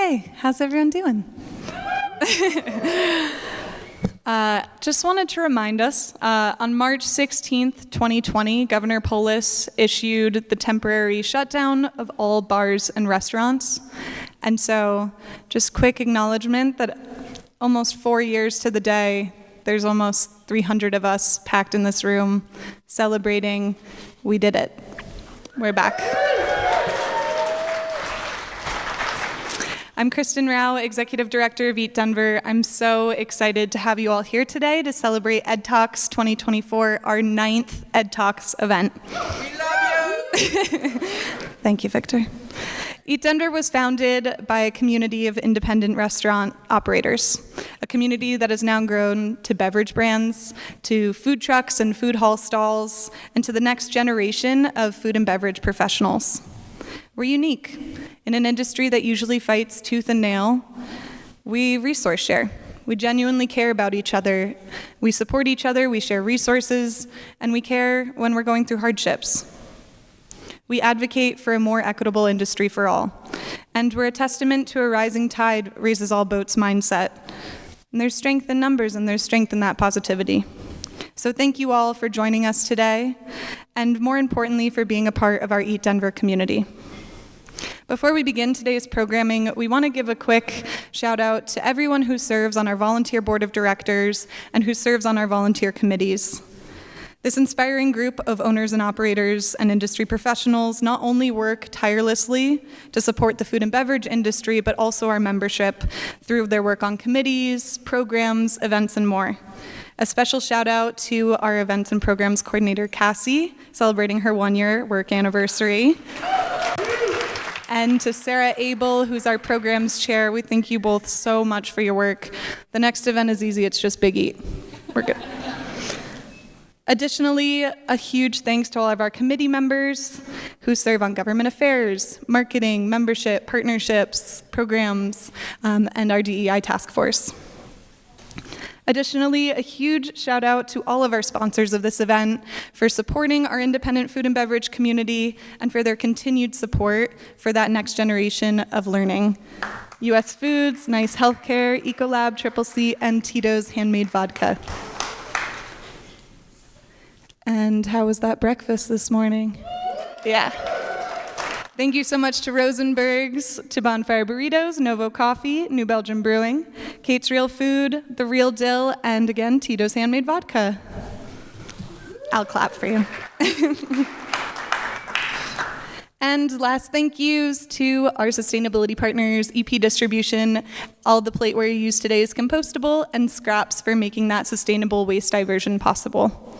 Hey, how's everyone doing? Just wanted to remind us, on March 16th, 2020, Governor Polis issued the temporary shutdown of all bars and restaurants. And so, just quick acknowledgement that almost 4 years to the day, there's almost 300 of us packed in this room celebrating. We did it. We're back. I'm Kristen Rao, Executive Director of EatDenver. I'm so excited to have you all here today to celebrate Ed Talks 2024, our 9th Ed Talks event. We love you! Thank you, Victor. EatDenver was founded by a community of independent restaurant operators, a community that has now grown to beverage brands, to food trucks and food hall stalls, and to the next generation of food and beverage professionals. We're unique. In an industry that usually fights tooth and nail, we resource share. We genuinely care about each other. We support each other, we share resources, and we care when we're going through hardships. We advocate for a more equitable industry for all. And we're a testament to a rising tide raises all boats mindset. And there's strength in numbers, and there's strength in that positivity. So thank you all for joining us today, and more importantly, for being a part of our EatDenver community. Before we begin today's programming, we want to give a quick shout out to everyone who serves on our volunteer board of directors and who serves on our volunteer committees. This inspiring group of owners and operators and industry professionals not only work tirelessly to support the food and beverage industry, but also our membership through their work on committees, programs, events, and more. A special shout out to our events and programs coordinator, Cassie, celebrating her 1-year work anniversary. And to Sarah Abel, who's our programs chair. We thank you both so much for your work. The next event is easy, it's just Big Eat. We're good. Additionally, a huge thanks to all of our committee members who serve on government affairs, marketing, membership, partnerships, programs, and our DEI task force. Additionally, a huge shout out to all of our sponsors of this event for supporting our independent food and beverage community and for their continued support for that next generation of learning. US Foods, Nice Healthcare, Ecolab, Triple C, and Tito's Handmade Vodka. And how was that breakfast this morning? Yeah. Thank you so much to Rosenberg's, to Bonfire Burritos, Novo Coffee, New Belgium Brewing, Kate's Real Food, The Real Dill, and again, Tito's Handmade Vodka. I'll clap for you. And last thank yous to our sustainability partners, EP Distribution. All the plateware you use today is compostable, and Scraps for making that sustainable waste diversion possible.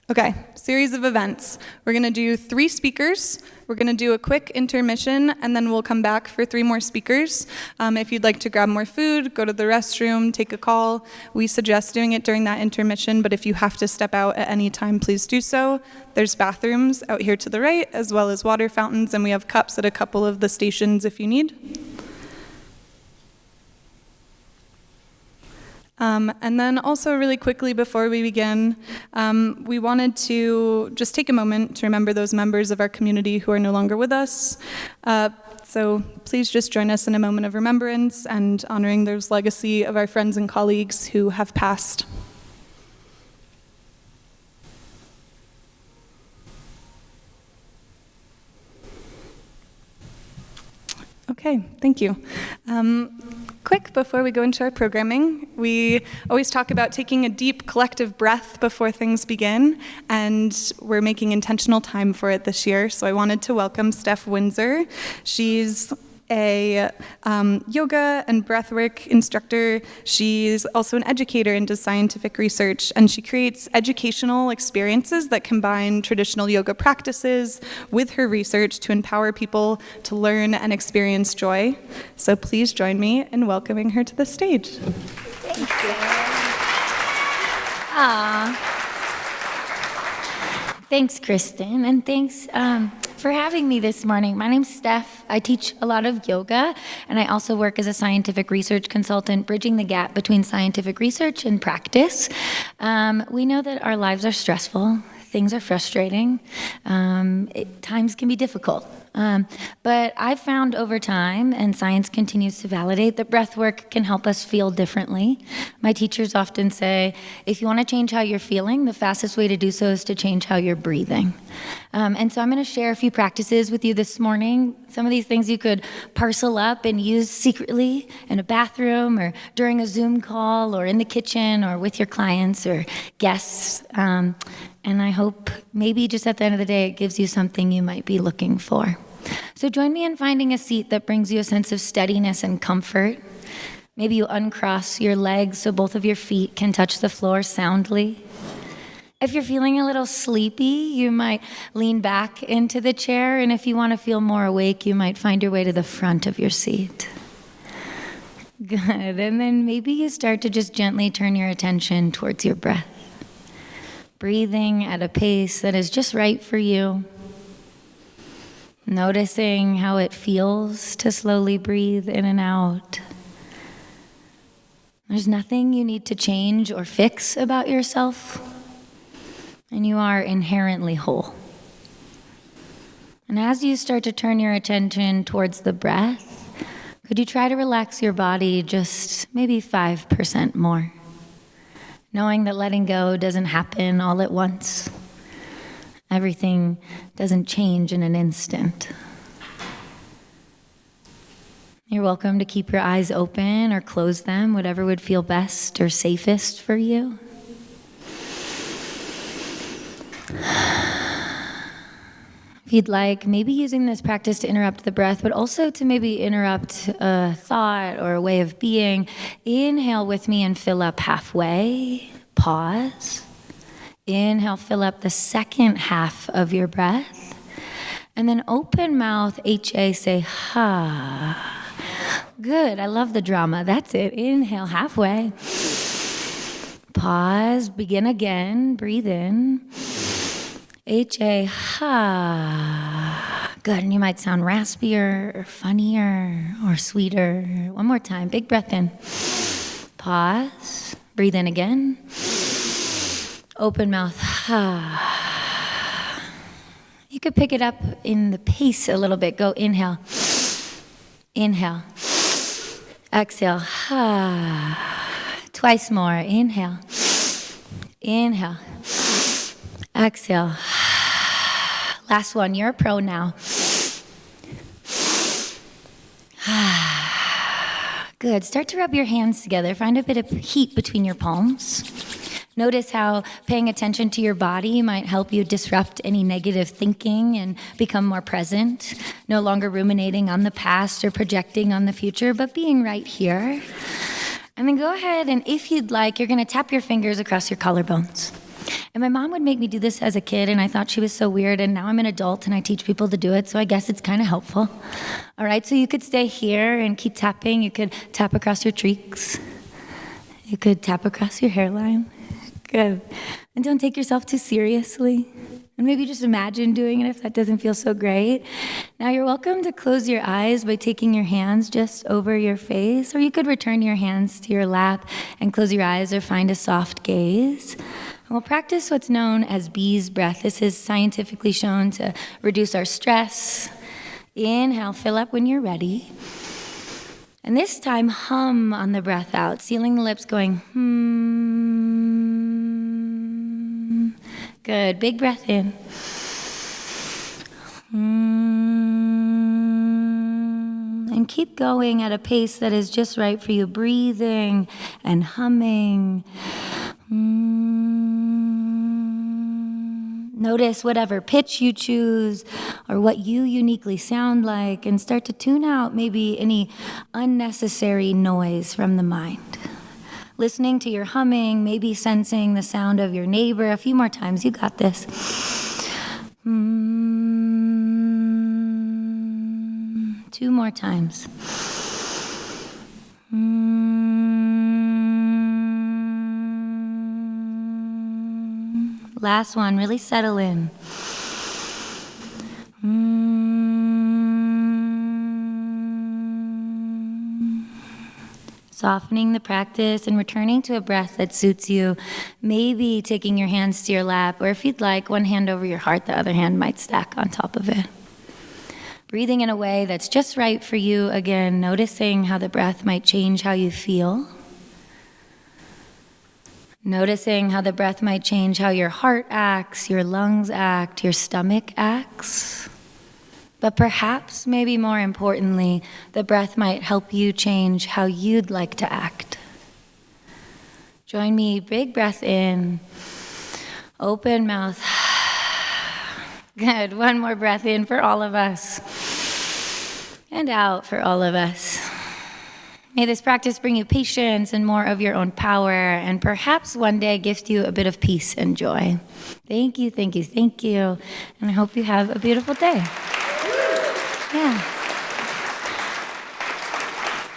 Okay, series of events. We're gonna do 3 speakers. We're gonna do a quick intermission, and then we'll come back for 3 more speakers. If you'd like to grab more food, go to the restroom, take a call, we suggest doing it during that intermission, but if you have to step out at any time, please do so. There's bathrooms out here to the right, as well as water fountains, and we have cups at a couple of the stations if you need. And then also really quickly before we begin, we wanted to just take a moment to remember those members of our community who are no longer with us. So please just join us in a moment of remembrance and honoring those legacy of our friends and colleagues who have passed. Okay, thank you. Quick, before we go into our programming, we always talk about taking a deep collective breath before things begin, and we're making intentional time for it this year. So I wanted to welcome Steph Windsor. She's a yoga and breathwork instructor. She's also an educator into scientific research, and she creates educational experiences that combine traditional yoga practices with her research to empower people to learn and experience joy. So please join me in welcoming her to the stage. Thank you. Thanks, Kristen, and thanks for having me this morning. My name's Steph. I teach a lot of yoga, and I also work as a scientific research consultant, bridging the gap between scientific research and practice. We know that our lives are stressful. things are frustrating. Times can be difficult. But I've found over time, and science continues to validate, that breath work can help us feel differently. My teachers often say, if you want to change how you're feeling, the fastest way to do so is to change how you're breathing. And so I'm going to share a few practices with you this morning. Some of these things you could parcel up and use secretly in a bathroom or during a Zoom call or in the kitchen or with your clients or guests. And I hope maybe just at the end of the day, it gives you something you might be looking for. So join me in finding a seat that brings you a sense of steadiness and comfort. Maybe you uncross your legs so both of your feet can touch the floor soundly. If you're feeling a little sleepy, you might lean back into the chair. And if you want to feel more awake, you might find your way to the front of your seat. Good. And then maybe you start to just gently turn your attention towards your breath. Breathing at a pace that is just right for you. Noticing how it feels to slowly breathe in and out. There's nothing you need to change or fix about yourself, and you are inherently whole. And as you start to turn your attention towards the breath, could you try to relax your body just maybe 5% more? Knowing that letting go doesn't happen all at once. Everything doesn't change in an instant. You're welcome to keep your eyes open or close them, whatever would feel best or safest for you. If you'd like, maybe using this practice to interrupt the breath, but also to maybe interrupt a thought or a way of being, inhale with me and fill up halfway. Pause. Inhale, fill up the second half of your breath. And then open mouth, H-A, say ha. Good, I love the drama. That's it. Inhale, halfway. Pause, begin again, breathe in. H-A, ha. Good, and you might sound raspier or funnier or sweeter. One more time, big breath in. Pause, breathe in again. Open mouth, ha. You could pick it up in the pace a little bit. Go inhale, inhale. Exhale, ha. Twice more, inhale, inhale. Exhale. Last one, you're a pro now. Good, start to rub your hands together. Find a bit of heat between your palms. Notice how paying attention to your body might help you disrupt any negative thinking and become more present. No longer ruminating on the past or projecting on the future, but being right here. And then go ahead and if you'd like, you're gonna tap your fingers across your collarbones. And my mom would make me do this as a kid, and I thought she was so weird, and now I'm an adult, and I teach people to do it, so I guess it's kind of helpful. All right, so you could stay here and keep tapping. You could tap across your cheeks. You could tap across your hairline. Good. And don't take yourself too seriously. And maybe just imagine doing it if that doesn't feel so great. Now you're welcome to close your eyes by taking your hands just over your face, or you could return your hands to your lap and close your eyes or find a soft gaze. And we'll practice what's known as bee's breath. This is scientifically shown to reduce our stress. Inhale, fill up when you're ready. And this time, hum on the breath out, sealing the lips, going, hmm. Good, big breath in. And keep going at a pace that is just right for you, breathing and humming. Notice whatever pitch you choose or what you uniquely sound like, and start to tune out maybe any unnecessary noise from the mind. Listening to your humming, maybe sensing the sound of your neighbor. A few more times, you got this. 2 more times. Last one, really settle in. Softening the practice and returning to a breath that suits you. Maybe taking your hands to your lap, or if you'd like, one hand over your heart, the other hand might stack on top of it. Breathing in a way that's just right for you. Again, noticing how the breath might change how you feel. Noticing how the breath might change how your heart acts, your lungs act, your stomach acts. But perhaps, maybe more importantly, the breath might help you change how you'd like to act. Join me, big breath in, open mouth. Good, one more breath in for all of us, and out for all of us. May this practice bring you patience and more of your own power, and perhaps one day gift you a bit of peace and joy. Thank you, thank you, thank you, and I hope you have a beautiful day. Yeah.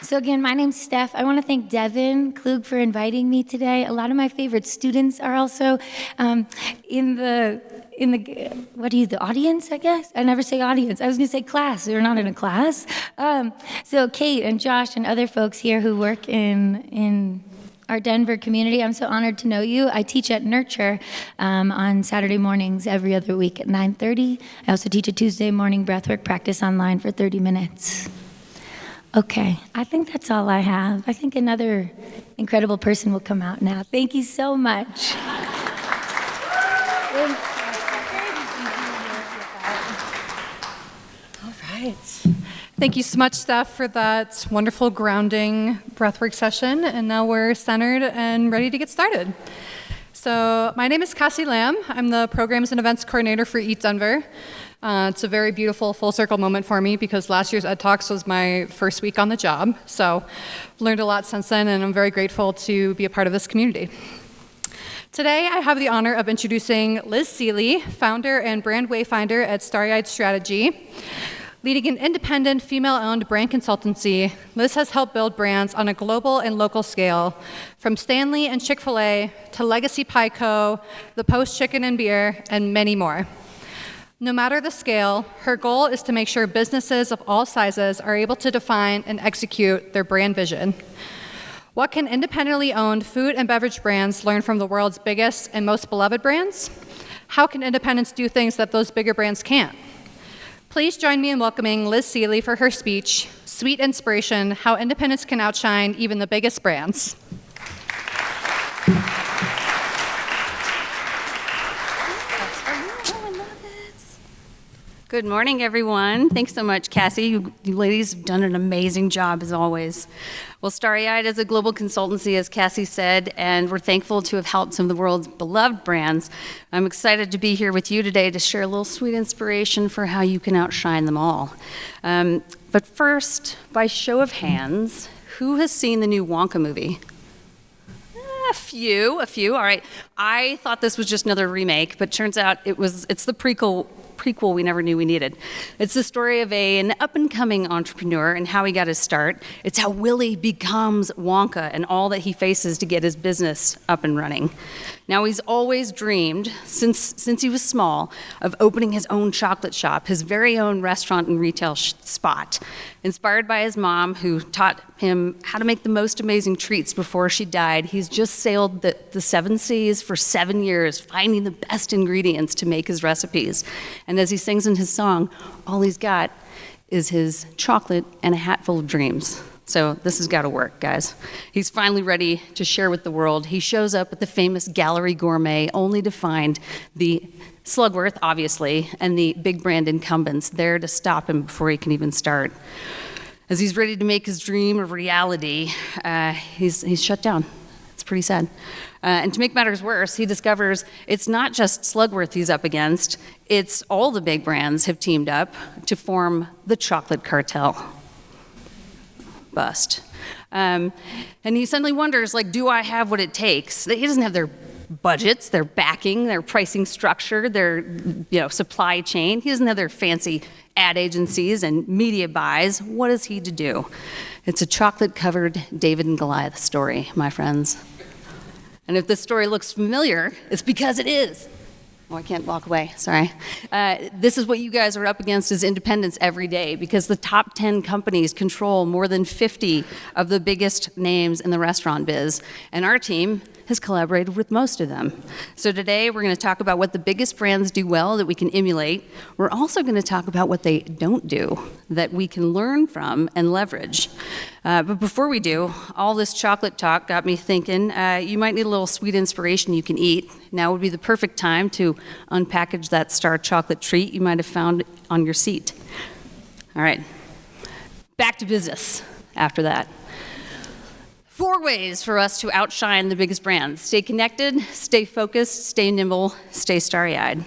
So again, my name's Steph. I want to thank Devin Klug for inviting me today. A lot of my favorite students are also in the audience, I guess? I never say audience. I was going to say class. They're not in a class. So Kate and Josh and other folks here who work in our Denver community, I'm so honored to know you. I teach at Nurture on Saturday mornings every other week at 9:30. I also teach a Tuesday morning breathwork practice online for 30 minutes. Okay, I think that's all I have. I think another incredible person will come out now. Thank you so much. All right. Thank you so much, Steph, for that wonderful grounding breathwork session. And now we're centered and ready to get started. So my name is Cassie Lamb. I'm the Programs and Events Coordinator for EatDenver. It's a very beautiful full circle moment for me because last year's Ed Talks was my first week on the job. So I've learned a lot since then, and I'm very grateful to be a part of this community. Today, I have the honor of introducing Liz Seelye, founder and brand Wayfinder at StarryEyed Strategy. Leading an independent, female-owned brand consultancy, Liz has helped build brands on a global and local scale, from Stanley and Chick-fil-A to Legacy Pie Co., The Post Chicken and Beer, and many more. No matter the scale, her goal is to make sure businesses of all sizes are able to define and execute their brand vision. What can independently owned food and beverage brands learn from the world's biggest and most beloved brands? How can independents do things that those bigger brands can't? Please join me in welcoming Liz Seelye for her speech, Sweet Inspiration, How Independents Can Outshine Even the Biggest Brands. Good morning, everyone. Thanks so much, Cassie. You ladies have done an amazing job, as always. Well, StarryEyed is a global consultancy, as Cassie said, and we're thankful to have helped some of the world's beloved brands. I'm excited to be here with you today to share a little sweet inspiration for how you can outshine them all. But first, by show of hands, who has seen the new Wonka movie? A few. All right. I thought this was just another remake, but turns out it's the prequel we never knew we needed. It's the story of an up-and-coming entrepreneur and how he got his start. It's how Willy becomes Wonka and all that he faces to get his business up and running. Now, he's always dreamed, since he was small, of opening his own chocolate shop, his very own restaurant and retail spot. Inspired by his mom, who taught him how to make the most amazing treats before she died, he's just sailed the 7 seas for 7 years, finding the best ingredients to make his recipes. And as he sings in his song, all he's got is his chocolate and a hat full of dreams. So this has got to work, guys. He's finally ready to share with the world. He shows up at the famous Gallery Gourmet only to find the Slugworth, obviously, and the big brand incumbents there to stop him before he can even start. As he's ready to make his dream a reality, he's shut down. It's pretty sad. And to make matters worse, he discovers it's not just Slugworth he's up against, it's all the big brands have teamed up to form the chocolate cartel. Bust. And he suddenly wonders, do I have what it takes? He doesn't have their budgets, their backing, their pricing structure, their supply chain. He doesn't have their fancy ad agencies and media buys. What is he to do? It's a chocolate-covered David and Goliath story, my friends. And if this story looks familiar, it's because it is. Oh, I can't walk away, sorry. This is what you guys are up against as independents every day, because the top 10 companies control more than 50 of the biggest names in the restaurant biz, and our team has collaborated with most of them. So today we're going to talk about what the biggest brands do well that we can emulate. We're also going to talk about what they don't do that we can learn from and leverage. But before we do, all this chocolate talk got me thinking you might need a little sweet inspiration you can eat. Now would be the perfect time to unpackage that star chocolate treat you might have found on your seat. All right, back to business after that. 4 ways for us to outshine the biggest brands. Stay connected, stay focused, stay nimble, stay starry-eyed.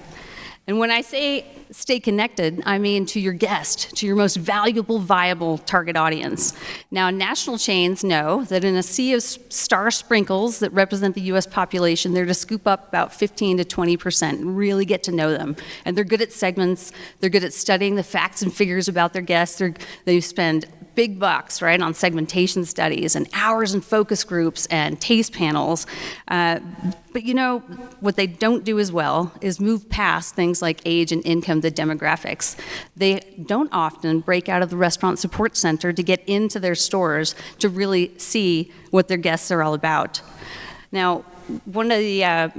And when I say stay connected, I mean to your guest, to your most valuable, viable target audience. Now, national chains know that in a sea of star sprinkles that represent the US population, they're to scoop up about 15 to 20% and really get to know them. And they're good at segments, they're good at studying the facts and figures about their guests. They spend big bucks, right, on segmentation studies and hours in focus groups and taste panels. But you know, what they don't do as well is move past things like age and income, the demographics. They don't often break out of the restaurant support center to get into their stores to really see what their guests are all about. Now, one of the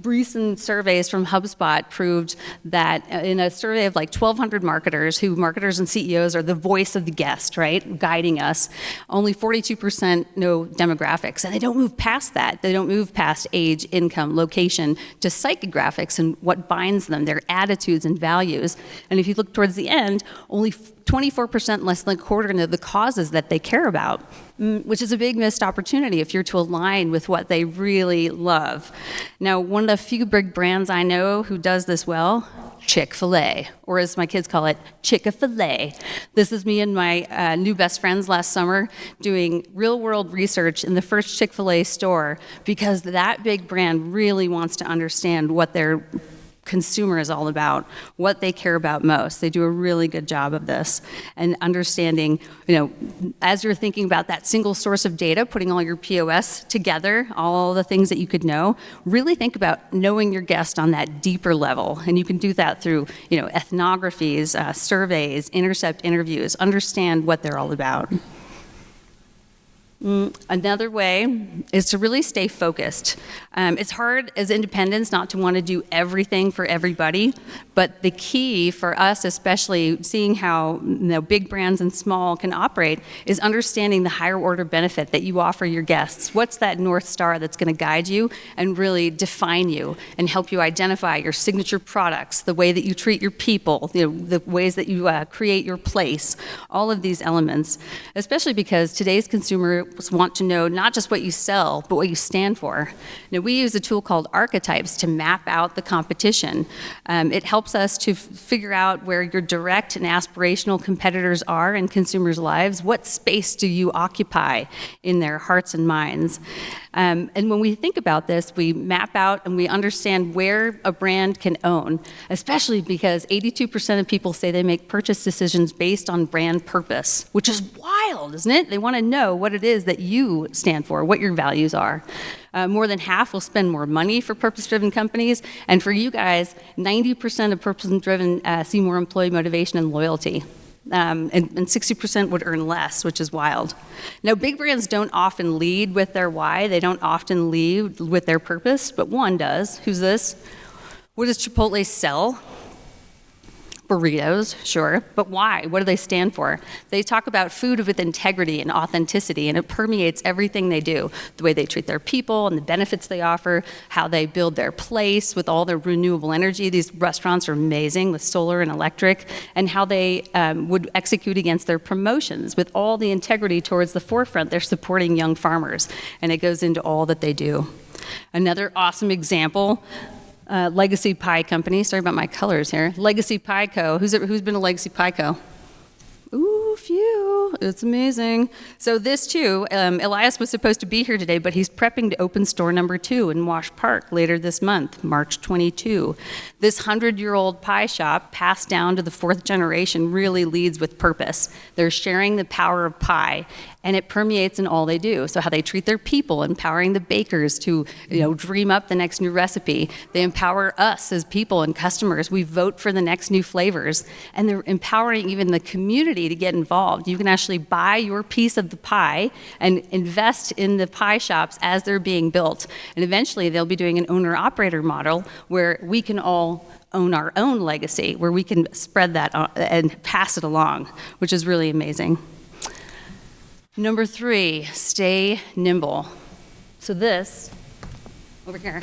recent surveys from HubSpot proved that in a survey of like 1,200 marketers and CEOs are the voice of the guest, right, guiding us, only 42% know demographics. And they don't move past that. They don't move past age, income, location to psychographics and what binds them, their attitudes and values. And if you look towards the end, only 24%, less than a quarter, know the causes that they care about, which is a big missed opportunity if you're to align with what they really love. Now, one of the few big brands I know who does this well, Chick-fil-A, or as my kids call it, Chick-a-filet. This is me and my new best friends last summer doing real-world research in the first Chick-fil-A store because that big brand really wants to understand what their consumer is all about, what they care about most. They do a really good job of this and understanding, you know, as you're thinking about that single source of data, putting all your POS together, all the things that you could know, really think about knowing your guest on that deeper level. And you can do that through, you know, ethnographies, surveys, intercept interviews, understand what they're all about. Another way is to really stay focused. It's hard as independents not to want to do everything for everybody, but the key for us, especially seeing how big brands and small can operate, is understanding the higher order benefit that you offer your guests. What's that North Star that's going to guide you and really define you and help you identify your signature products, the way that you treat your people, the ways that you create your place, all of these elements, especially because today's consumer want to know not just what you sell, but what you stand for. Now, we use a tool called archetypes to map out the competition. It helps us to figure out where your direct and aspirational competitors are in consumers' lives. What space do you occupy in their hearts and minds? And when we think about this, we map out and we understand where a brand can own, especially because 82% of people say they make purchase decisions based on brand purpose, which is wild, isn't it? They want to know what it is that you stand for, what your values are. More than half will spend more money for purpose-driven companies, and for you guys, 90% of purpose-driven see more employee motivation and loyalty. And 60% would earn less, which is wild. Now, big brands don't often lead with their why. They don't often lead with their purpose, but one does. Who's this? What does Chipotle sell? Burritos, sure, but why? What do they stand for? They talk about food with integrity and authenticity, and it permeates everything they do. The way they treat their people and the benefits they offer, how they build their place with all their renewable energy. These restaurants are amazing with solar and electric, and how they would execute against their promotions with all the integrity towards the forefront. They're supporting young farmers, and it goes into all that they do. Another awesome example, Legacy Pie Company. Sorry about my colors here. Legacy Pie Co. Who's been a Legacy Pie Co? Ooh, phew. It's amazing. So this too, Elias was supposed to be here today, but he's prepping to open store number 2 in Wash Park later this month, March 22. This 100-year-old pie shop, passed down to the 4th generation, really leads with purpose. They're sharing the power of pie and it permeates in all they do. So how they treat their people, empowering the bakers to, dream up the next new recipe. They empower us as people and customers. We vote for the next new flavors, and they're empowering even the community to get involved. You can actually buy your piece of the pie and invest in the pie shops as they're being built. And eventually they'll be doing an owner-operator model where we can all own our own legacy, where we can spread that and pass it along, which is really amazing. Number 3, stay nimble. So this, over here,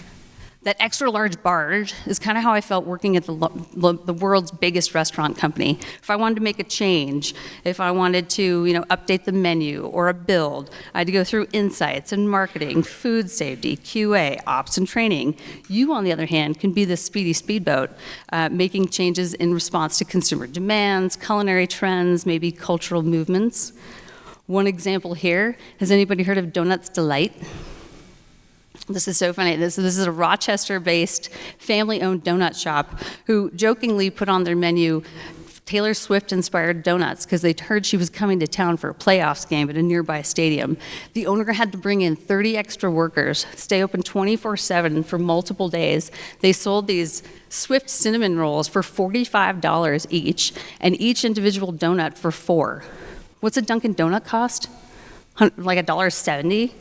that extra large barge is kind of how I felt working at the world's biggest restaurant company. If I wanted to make a change, if I wanted to, update the menu or a build, I had to go through insights and marketing, food safety, QA, ops, and training. You, on the other hand, can be the speedy speedboat, making changes in response to consumer demands, culinary trends, maybe cultural movements. One example here, has anybody heard of Donuts Delight? This is so funny. This is a Rochester-based, family-owned donut shop who jokingly put on their menu Taylor Swift-inspired donuts because they heard she was coming to town for a playoffs game at a nearby stadium. The owner had to bring in 30 extra workers, stay open 24/7 for multiple days. They sold these Swift cinnamon rolls for $45 each, and each individual donut for $4. What's a Dunkin' Donut cost? Like $1.70?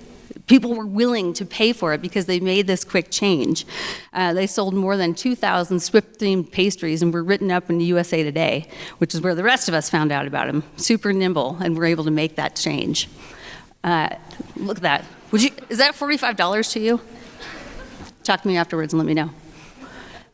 People were willing to pay for it because they made this quick change. They sold more than 2,000 Swift-themed pastries and were written up in USA Today, which is where the rest of us found out about them. Super nimble, and were able to make that change. Look at that. Is that $45 to you? Talk to me afterwards and let me know.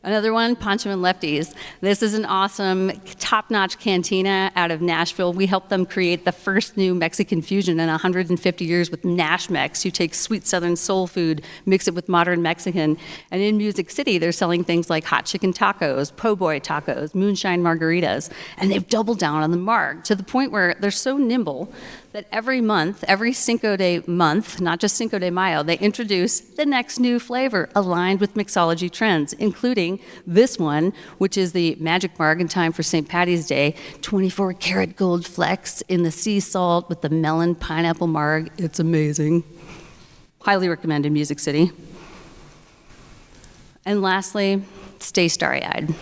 Another one, Pancho and Lefties. This is an awesome, top-notch cantina out of Nashville. We helped them create the first new Mexican fusion in 150 years with Nash-Mex. You take sweet Southern soul food, mix it with modern Mexican. And in Music City, they're selling things like hot chicken tacos, po' boy tacos, moonshine margaritas. And they've doubled down on the mark to the point where they're so nimble that every month, every Cinco de month, not just Cinco de Mayo, they introduce the next new flavor aligned with mixology trends, including this one, which is the magic bargain time for St. Patty's Day, 24-karat gold flecks in the sea salt with the melon pineapple marg. It's amazing. Highly recommend in Music City. And lastly, stay starry-eyed.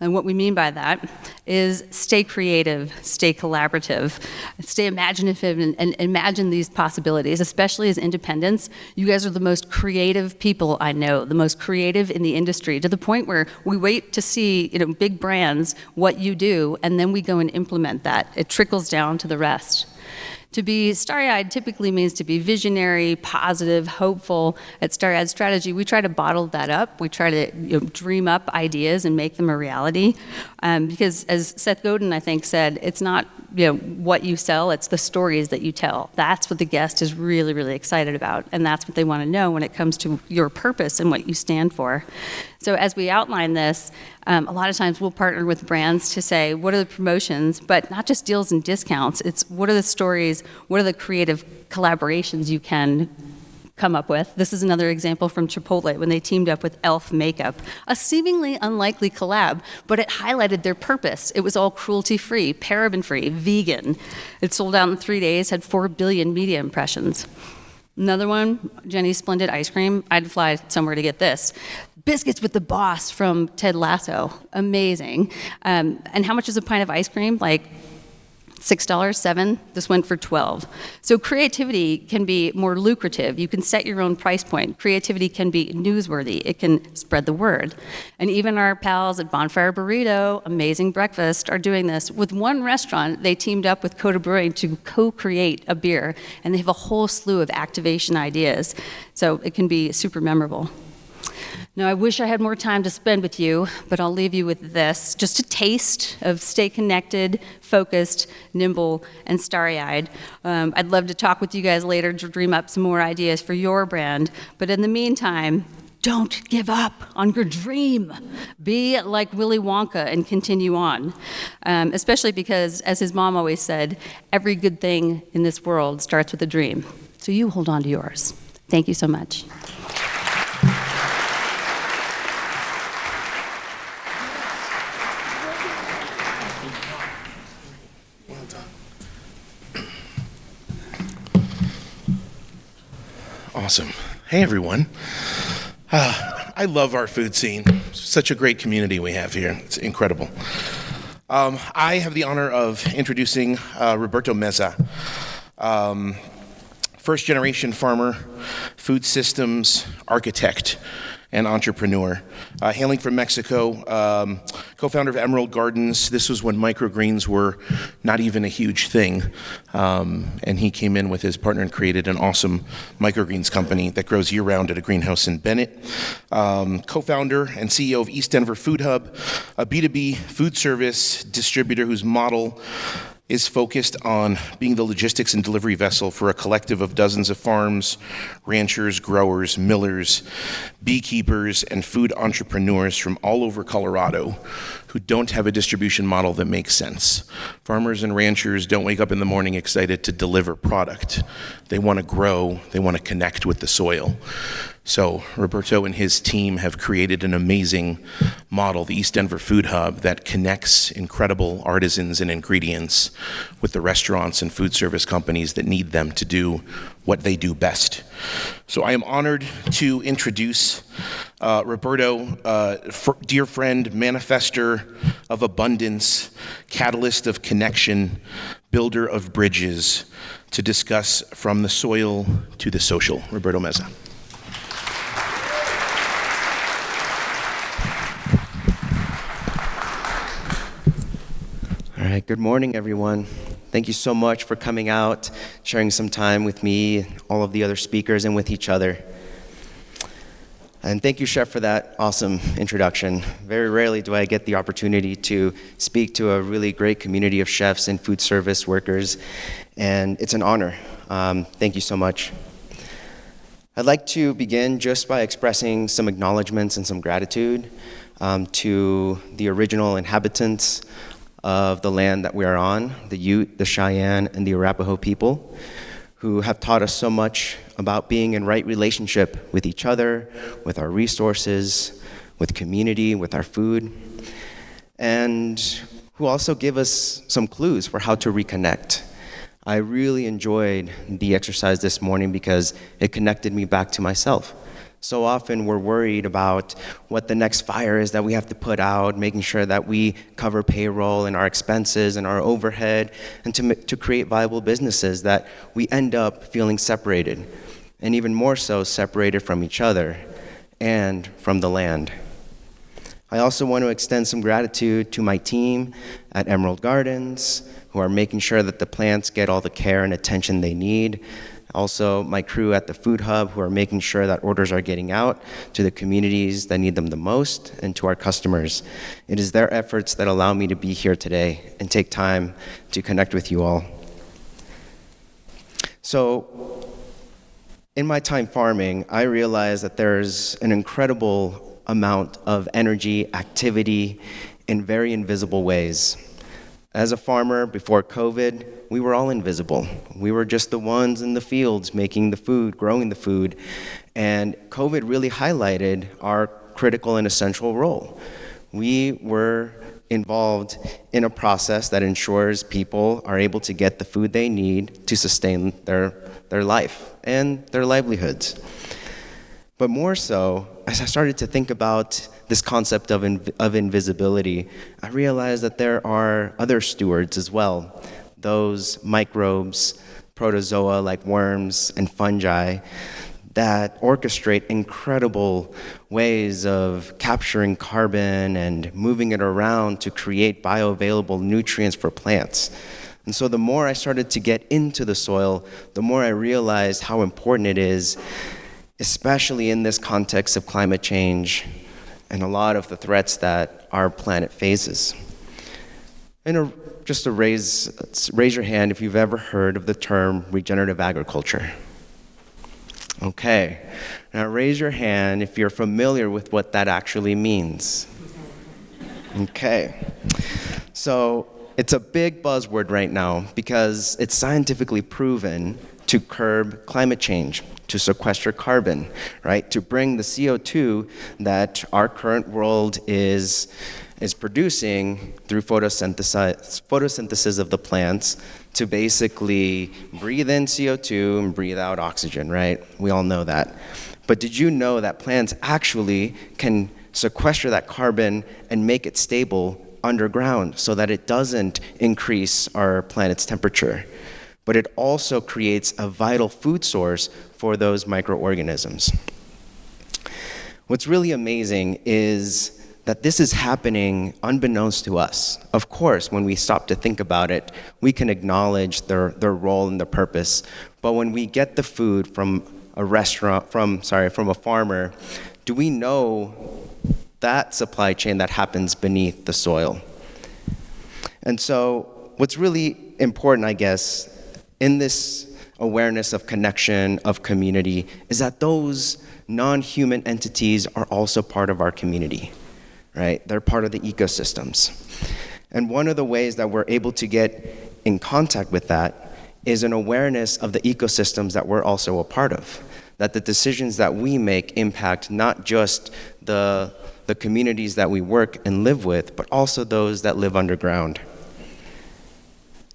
And what we mean by that is stay creative, stay collaborative, stay imaginative, and imagine these possibilities, especially as independents. You guys are the most creative people I know, the most creative in the industry, to the point where we wait to see, big brands, what you do, and then we go and implement that. It trickles down to the rest. To be starry-eyed typically means to be visionary, positive, hopeful. At StarryEyed Strategy, we try to bottle that up. We try to dream up ideas and make them a reality. Because as Seth Godin, I think, said, it's not what you sell, it's the stories that you tell. That's what the guest is really, really excited about. And that's what they want to know when it comes to your purpose and what you stand for. So as we outline this, a lot of times we'll partner with brands to say, what are the promotions, but not just deals and discounts. It's what are the stories, what are the creative collaborations you can come up with. This is another example from Chipotle when they teamed up with e.l.f. makeup. A seemingly unlikely collab, but it highlighted their purpose. It was all cruelty-free, paraben-free, vegan. It sold out in 3 days, had 4 billion media impressions. Another one, Jenny's Splendid Ice Cream. I had to fly somewhere to get this. Biscuits with the Boss from Ted Lasso. Amazing. And how much is a pint of ice cream? Like $6, $7. This went for $12. So creativity can be more lucrative. You can set your own price point. Creativity can be newsworthy. It can spread the word. And even our pals at Bonfire Burrito, Amazing Breakfast, are doing this. With one restaurant, they teamed up with Coda Brewing to co-create a beer, and they have a whole slew of activation ideas. So it can be super memorable. Now, I wish I had more time to spend with you, but I'll leave you with this, just a taste of stay connected, focused, nimble, and starry-eyed. I'd love to talk with you guys later to dream up some more ideas for your brand, but in the meantime, don't give up on your dream. Be like Willy Wonka and continue on, especially because, as his mom always said, every good thing in this world starts with a dream. So you hold on to yours. Thank you so much. Awesome. Hey, everyone. I love our food scene. Such a great community we have here. It's incredible. I have the honor of introducing Roberto Meza, first-generation farmer, food systems architect, and entrepreneur. Hailing from Mexico, co-founder of Emerald Gardens. This was when microgreens were not even a huge thing. And he came in with his partner and created an awesome microgreens company that grows year-round at a greenhouse in Bennett. Co-founder and CEO of EatDenver Food Hub, a B2B food service distributor whose model is focused on being the logistics and delivery vessel for a collective of dozens of farms, ranchers, growers, millers, beekeepers, and food entrepreneurs from all over Colorado who don't have a distribution model that makes sense. Farmers and ranchers don't wake up in the morning excited to deliver product. They want to grow, they want to connect with the soil. So Roberto and his team have created an amazing model, the EatDenver Food Hub, that connects incredible artisans and ingredients with the restaurants and food service companies that need them to do what they do best. So I am honored to introduce Roberto, dear friend, manifester of abundance, catalyst of connection, builder of bridges, to discuss from the soil to the social. Roberto Meza. All right, good morning, everyone. Thank you so much for coming out, sharing some time with me, all of the other speakers, and with each other. And thank you, Chef, for that awesome introduction. Very rarely do I get the opportunity to speak to a really great community of chefs and food service workers, and it's an honor. Thank you so much. I'd like to begin just by expressing some acknowledgments and some gratitude to the original inhabitants of the land that we are on, the Ute, the Cheyenne, and the Arapaho people, who have taught us so much about being in right relationship with each other, with our resources, with community, with our food, and who also give us some clues for how to reconnect. I really enjoyed the exercise this morning because it connected me back to myself. So often we're worried about what the next fire is that we have to put out, making sure that we cover payroll and our expenses and our overhead, and to create viable businesses that we end up feeling separated, and even more so separated from each other and from the land. I also want to extend some gratitude to my team at Emerald Gardens, who are making sure that the plants get all the care and attention they need. Also, my crew at the Food Hub, who are making sure that orders are getting out to the communities that need them the most, and to our customers. It is their efforts that allow me to be here today and take time to connect with you all. So, in my time farming, I realized that there's an incredible amount of energy, activity, in very invisible ways. As a farmer, before COVID, we were all invisible. We were just the ones in the fields making the food, growing the food, and COVID really highlighted our critical and essential role. We were involved in a process that ensures people are able to get the food they need to sustain their life and their livelihoods. But more so, as I started to think about this concept of invisibility, I realized that there are other stewards as well. Those microbes, protozoa like worms and fungi that orchestrate incredible ways of capturing carbon and moving it around to create bioavailable nutrients for plants. And so the more I started to get into the soil, the more I realized how important it is, especially in this context of climate change and a lot of the threats that our planet faces. And just to raise your hand if you've ever heard of the term regenerative agriculture. Okay, now raise your hand if you're familiar with what that actually means. Okay, so it's a big buzzword right now because it's scientifically proven to curb climate change, to sequester carbon, right? To bring the CO2 that our current world is is producing through photosynthesis of the plants to basically breathe in CO2 and breathe out oxygen, right? We all know that. But did you know that plants actually can sequester that carbon and make it stable underground so that it doesn't increase our planet's temperature? But it also creates a vital food source for those microorganisms. What's really amazing is that this is happening unbeknownst to us. Of course, when we stop to think about it, we can acknowledge their role and their purpose. But when we get the food from a farmer, do we know that supply chain that happens beneath the soil? And so what's really important, I guess, in this awareness of connection, of community, is that those non-human entities are also part of our community, right? They're part of the ecosystems. And one of the ways that we're able to get in contact with that is an awareness of the ecosystems that we're also a part of, that the decisions that we make impact not just the communities that we work and live with, but also those that live underground.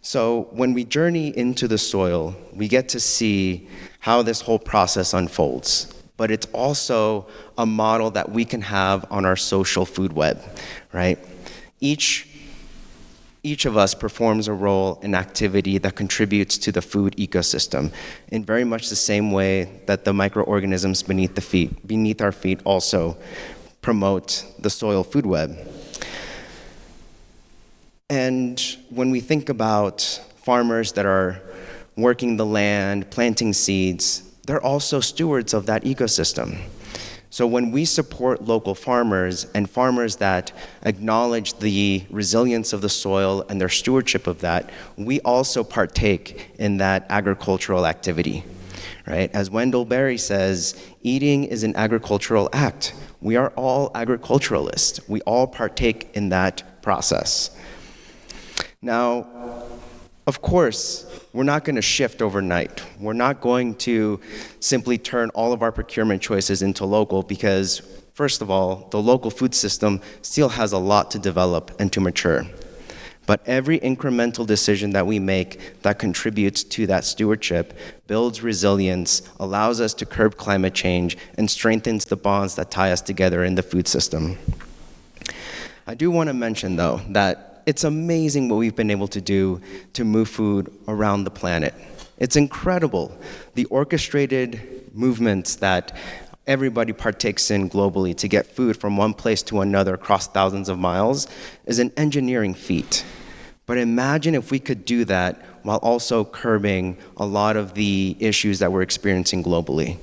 So when we journey into the soil, we get to see how this whole process unfolds. But it's also a model that we can have on our social food web, right? Each of us performs a role in activity that contributes to the food ecosystem in very much the same way that the microorganisms beneath our feet also promote the soil food web. And when we think about farmers that are working the land, planting seeds, they're also stewards of that ecosystem. So when we support local farmers and farmers that acknowledge the resilience of the soil and their stewardship of that, we also partake in that agricultural activity, right? As Wendell Berry says, eating is an agricultural act. We are all agriculturalists. We all partake in that process. Now, of course, we're not going to shift overnight. We're not going to simply turn all of our procurement choices into local because, first of all, the local food system still has a lot to develop and to mature. But every incremental decision that we make that contributes to that stewardship builds resilience, allows us to curb climate change, and strengthens the bonds that tie us together in the food system. I do want to mention, though, that it's amazing what we've been able to do to move food around the planet. It's incredible. The orchestrated movements that everybody partakes in globally to get food from one place to another across thousands of miles is an engineering feat. But imagine if we could do that while also curbing a lot of the issues that we're experiencing globally,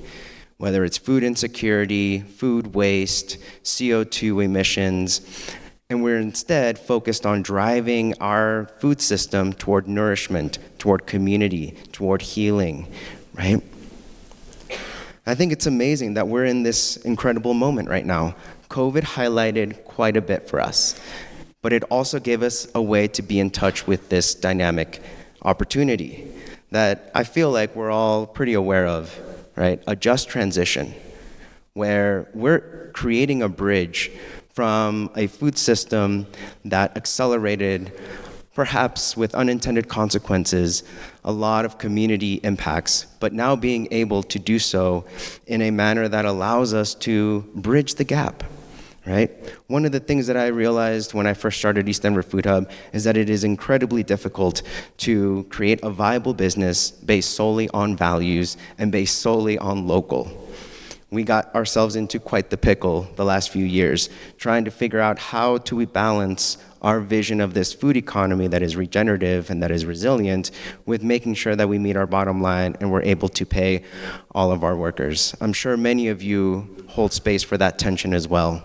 whether it's food insecurity, food waste, CO2 emissions, and we're instead focused on driving our food system toward nourishment, toward community, toward healing, right? I think it's amazing that we're in this incredible moment right now. COVID highlighted quite a bit for us, but it also gave us a way to be in touch with this dynamic opportunity that I feel like we're all pretty aware of, right? A just transition, where we're creating a bridge from a food system that accelerated, perhaps with unintended consequences, a lot of community impacts, but now being able to do so in a manner that allows us to bridge the gap, right? One of the things that I realized when I first started EatDenver Food Hub is that it is incredibly difficult to create a viable business based solely on values and based solely on local. We got ourselves into quite the pickle the last few years, trying to figure out how do we balance our vision of this food economy that is regenerative and that is resilient with making sure that we meet our bottom line and we're able to pay all of our workers. I'm sure many of you hold space for that tension as well.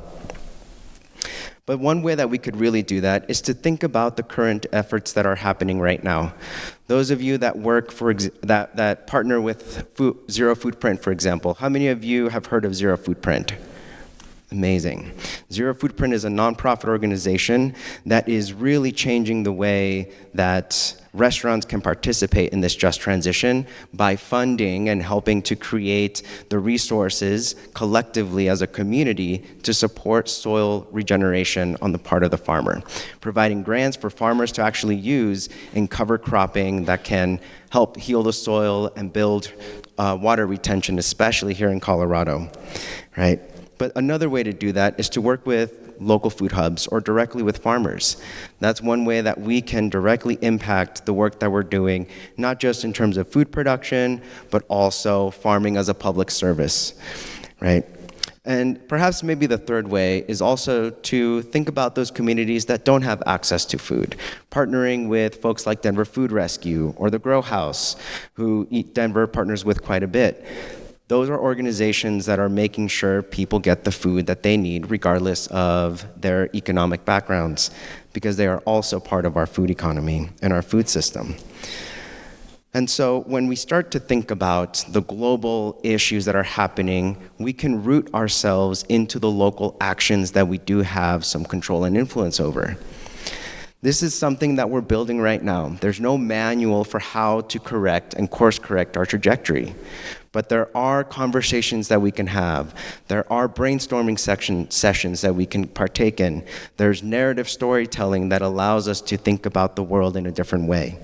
But one way that we could really do that is to think about the current efforts that are happening right now. Those of you that work that partner with Zero Footprint, for example, how many of you have heard of Zero Footprint? Amazing. Zero Foodprint is a nonprofit organization that is really changing the way that restaurants can participate in this just transition by funding and helping to create the resources collectively as a community to support soil regeneration on the part of the farmer, providing grants for farmers to actually use in cover cropping that can help heal the soil and build water retention, especially here in Colorado, right? But another way to do that is to work with local food hubs or directly with farmers. That's one way that we can directly impact the work that we're doing, not just in terms of food production, but also farming as a public service, right? And perhaps maybe the third way is also to think about those communities that don't have access to food, partnering with folks like Denver Food Rescue or the Grow House, who EatDenver partners with quite a bit. Those are organizations that are making sure people get the food that they need regardless of their economic backgrounds, because they are also part of our food economy and our food system. And so when we start to think about the global issues that are happening, we can root ourselves into the local actions that we do have some control and influence over. This is something that we're building right now. There's no manual for how to correct and course correct our trajectory. But there are conversations that we can have. There are brainstorming sessions that we can partake in. There's narrative storytelling that allows us to think about the world in a different way.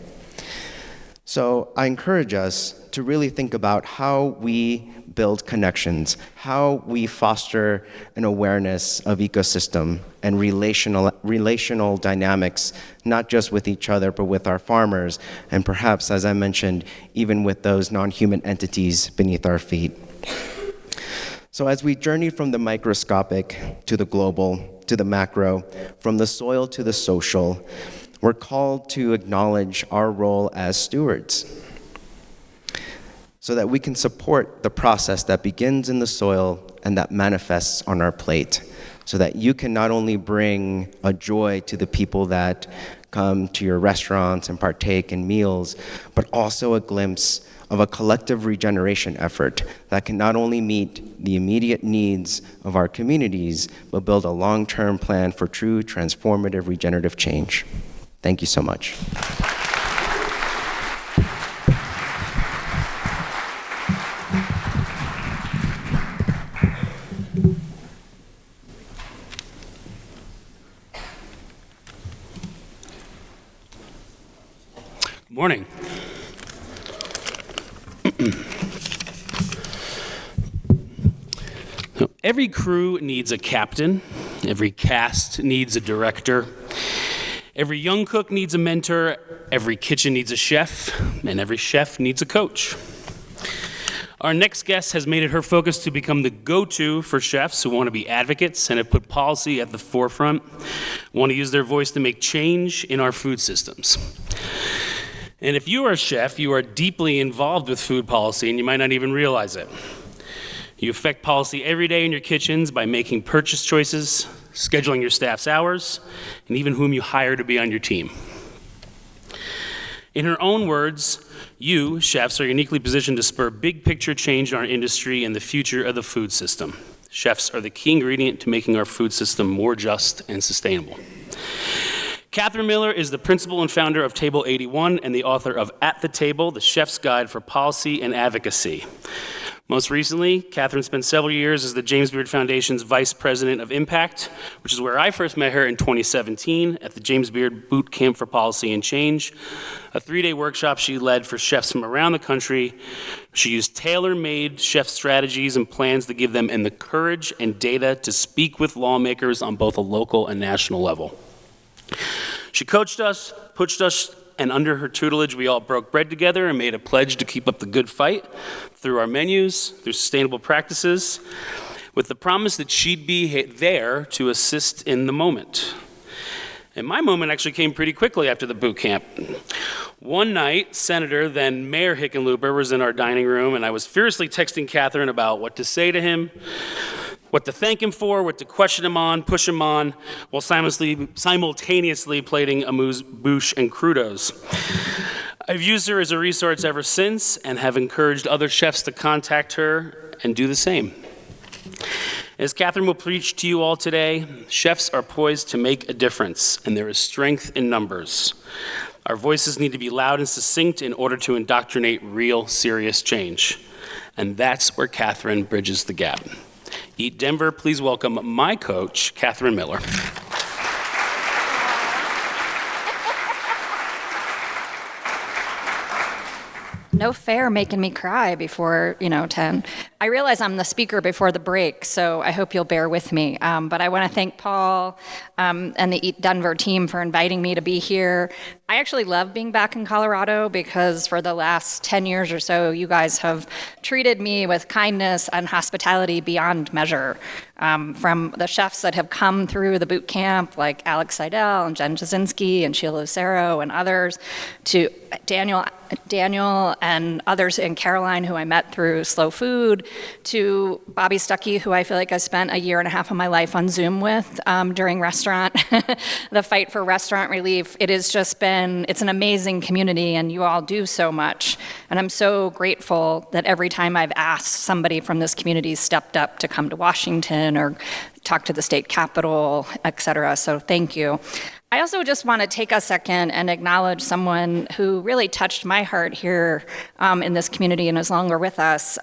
So I encourage us to really think about how we build connections, how we foster an awareness of ecosystem and relational dynamics, not just with each other, but with our farmers, and perhaps, as I mentioned, even with those non-human entities beneath our feet. So as we journey from the microscopic to the global, to the macro, from the soil to the social, we're called to acknowledge our role as stewards so that we can support the process that begins in the soil and that manifests on our plate, so that you can not only bring a joy to the people that come to your restaurants and partake in meals, but also a glimpse of a collective regeneration effort that can not only meet the immediate needs of our communities, but build a long-term plan for true transformative regenerative change. Thank you so much. Morning. Every crew needs a captain. Every cast needs a director. Every young cook needs a mentor. Every kitchen needs a chef. And every chef needs a coach. Our next guest has made it her focus to become the go-to for chefs who want to be advocates and have put policy at the forefront, want to use their voice to make change in our food systems. And if you are a chef, you are deeply involved with food policy and you might not even realize it. You affect policy every day in your kitchens by making purchase choices, scheduling your staff's hours, and even whom you hire to be on your team. In her own words, you, chefs, are uniquely positioned to spur big picture change in our industry and the future of the food system. Chefs are the key ingredient to making our food system more just and sustainable. Katherine Miller is the principal and founder of Table 81 and the author of At the Table, The Chef's Guide for Policy and Advocacy. Most recently, Katherine spent several years as the James Beard Foundation's Vice President of Impact, which is where I first met her in 2017 at the James Beard Boot Camp for Policy and Change, a 3-day workshop she led for chefs from around the country. She used tailor-made chef strategies and plans to give them the courage and data to speak with lawmakers on both a local and national level. She coached us, pushed us, and under her tutelage, we all broke bread together and made a pledge to keep up the good fight through our menus, through sustainable practices, with the promise that she'd be there to assist in the moment. And my moment actually came pretty quickly after the boot camp. One night, Senator, then Mayor Hickenlooper, was in our dining room, and I was fiercely texting Katherine about what to say to him, what to thank him for, what to question him on, push him on, while simultaneously plating amuse-bouche and crudos. I've used her as a resource ever since and have encouraged other chefs to contact her and do the same. As Katherine will preach to you all today, chefs are poised to make a difference, and there is strength in numbers. Our voices need to be loud and succinct in order to indoctrinate real, serious change. And that's where Katherine bridges the gap. EatDenver, please welcome my coach, Katherine Miller. No fair making me cry before, 10. I realize I'm the speaker before the break, so I hope you'll bear with me. But I want to thank Paul and the EatDenver team for inviting me to be here. I actually love being back in Colorado because for the last 10 years or so, you guys have treated me with kindness and hospitality beyond measure. From the chefs that have come through the boot camp, like Alex Seidel and Jen Jasinski and Sheila Lucero and others, to Daniel and others, and Caroline, who I met through Slow Food, to Bobby Stuckey, who I feel like I spent a year and a half of my life on Zoom with during the fight for restaurant relief. It has just been, it's an amazing community, and you all do so much. And I'm so grateful that every time I've asked, somebody from this community stepped up to come to Washington or talk to the state capitol, et cetera. So thank you. I also just want to take a second and acknowledge someone who really touched my heart here in this community and is longer with us.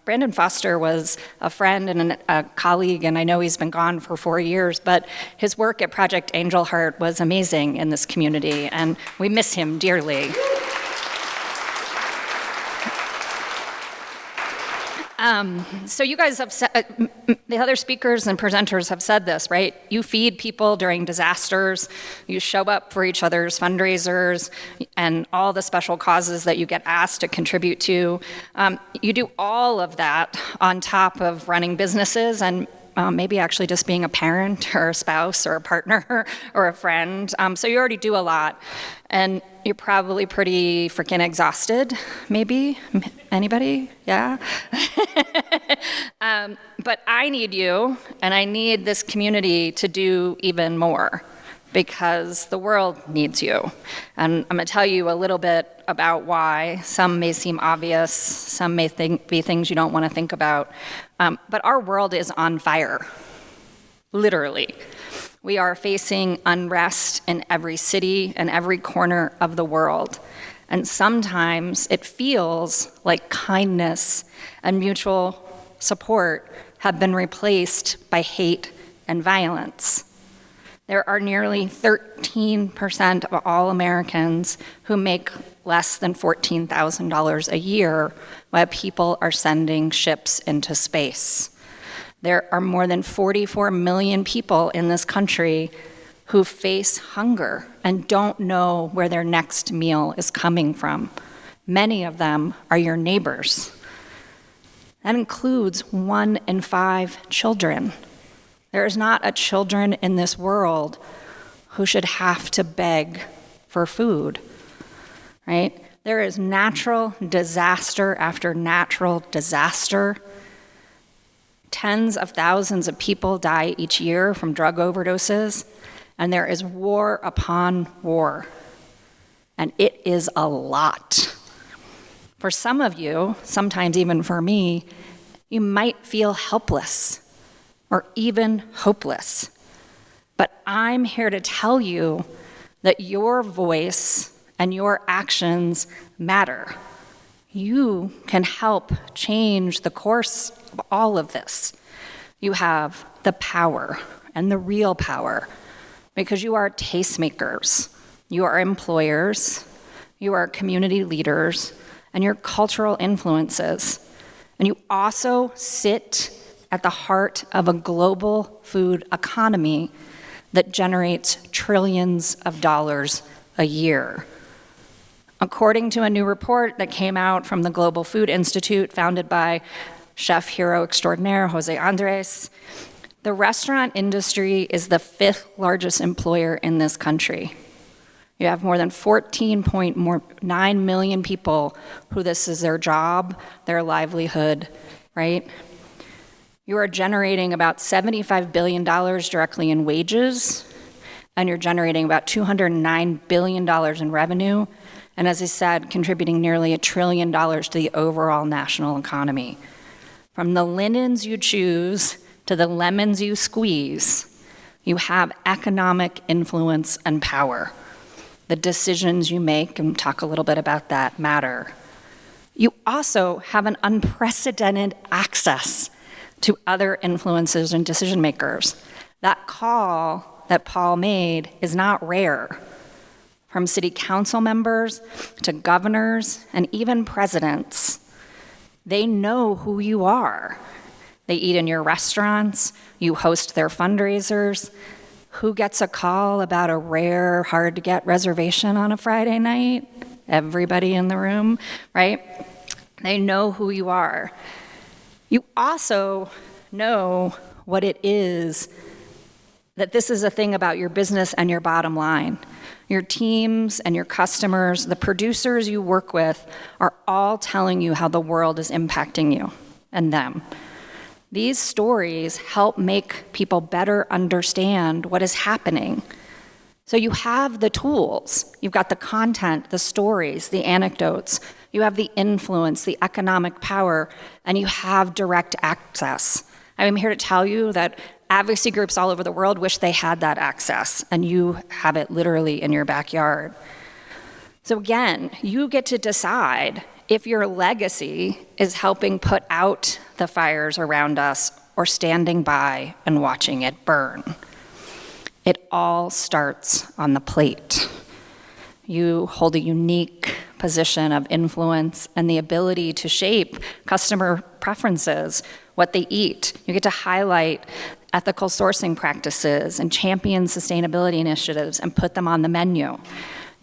Brandon Foster was a friend and a colleague, and I know he's been gone for 4 years, but his work at Project Angel Heart was amazing in this community, and we miss him dearly. So you guys have said, the other speakers and presenters have said this, right? You feed people during disasters, you show up for each other's fundraisers and all the special causes that you get asked to contribute to. You do all of that on top of running businesses and maybe actually just being a parent or a spouse or a partner or a friend. So you already do a lot. And you're probably pretty freaking exhausted, maybe? Anybody? Yeah? But I need you, and I need this community to do even more, because the world needs you. And I'm going to tell you a little bit about why. Some may seem obvious, some may be things you don't want to think about. But our world is on fire, literally. We are facing unrest in every city and every corner of the world. And sometimes it feels like kindness and mutual support have been replaced by hate and violence. There are nearly 13% of all Americans who make less than $14,000 a year while people are sending ships into space. There are more than 44 million people in this country who face hunger and don't know where their next meal is coming from. Many of them are your neighbors. That includes 1 in 5 children. There is not a children in this world who should have to beg for food, right? There is natural disaster after natural disaster. Tens of thousands of people die each year from drug overdoses, and there is war upon war. And it is a lot. For some of you, sometimes even for me, you might feel helpless or even hopeless. But I'm here to tell you that your voice and your actions matter. You can help change the course of all of this. You have the power and the real power because you are tastemakers, you are employers, you are community leaders, and you're cultural influences. And you also sit at the heart of a global food economy that generates trillions of dollars a year. According to a new report that came out from the Global Food Institute, founded by chef hero extraordinaire Jose Andres, the restaurant industry is the 5th largest employer in this country. You have more than 14.9 million people who this is their job, their livelihood, right? You are generating about $75 billion directly in wages, and you're generating about $209 billion in revenue, and as I said, contributing nearly $1 trillion to the overall national economy. From the linens you choose to to the lemons you squeeze, you have economic influence and power. The decisions you make, and talk a little bit about that, matter. You also have an unprecedented access to other influencers and decision makers. That call that Paul made is not rare. From city council members to governors and even presidents, they know who you are. They eat in your restaurants, you host their fundraisers. Who gets a call about a rare, hard-to-get reservation on a Friday night? Everybody in the room, right? They know who you are. You also know what it is, that this is a thing about your business and your bottom line. Your teams and your customers, the producers you work with, are all telling you how the world is impacting you and them. These stories help make people better understand what is happening. So you have the tools. You've got the content, the stories, the anecdotes. You have the influence, the economic power, and you have direct access. I'm here to tell you that advocacy groups all over the world wish they had that access, and you have it literally in your backyard. So again, you get to decide if your legacy is helping put out the fires around us or standing by and watching it burn. It all starts on the plate. You hold a unique position of influence and the ability to shape customer preferences, what they eat. You get to highlight ethical sourcing practices and champion sustainability initiatives and put them on the menu.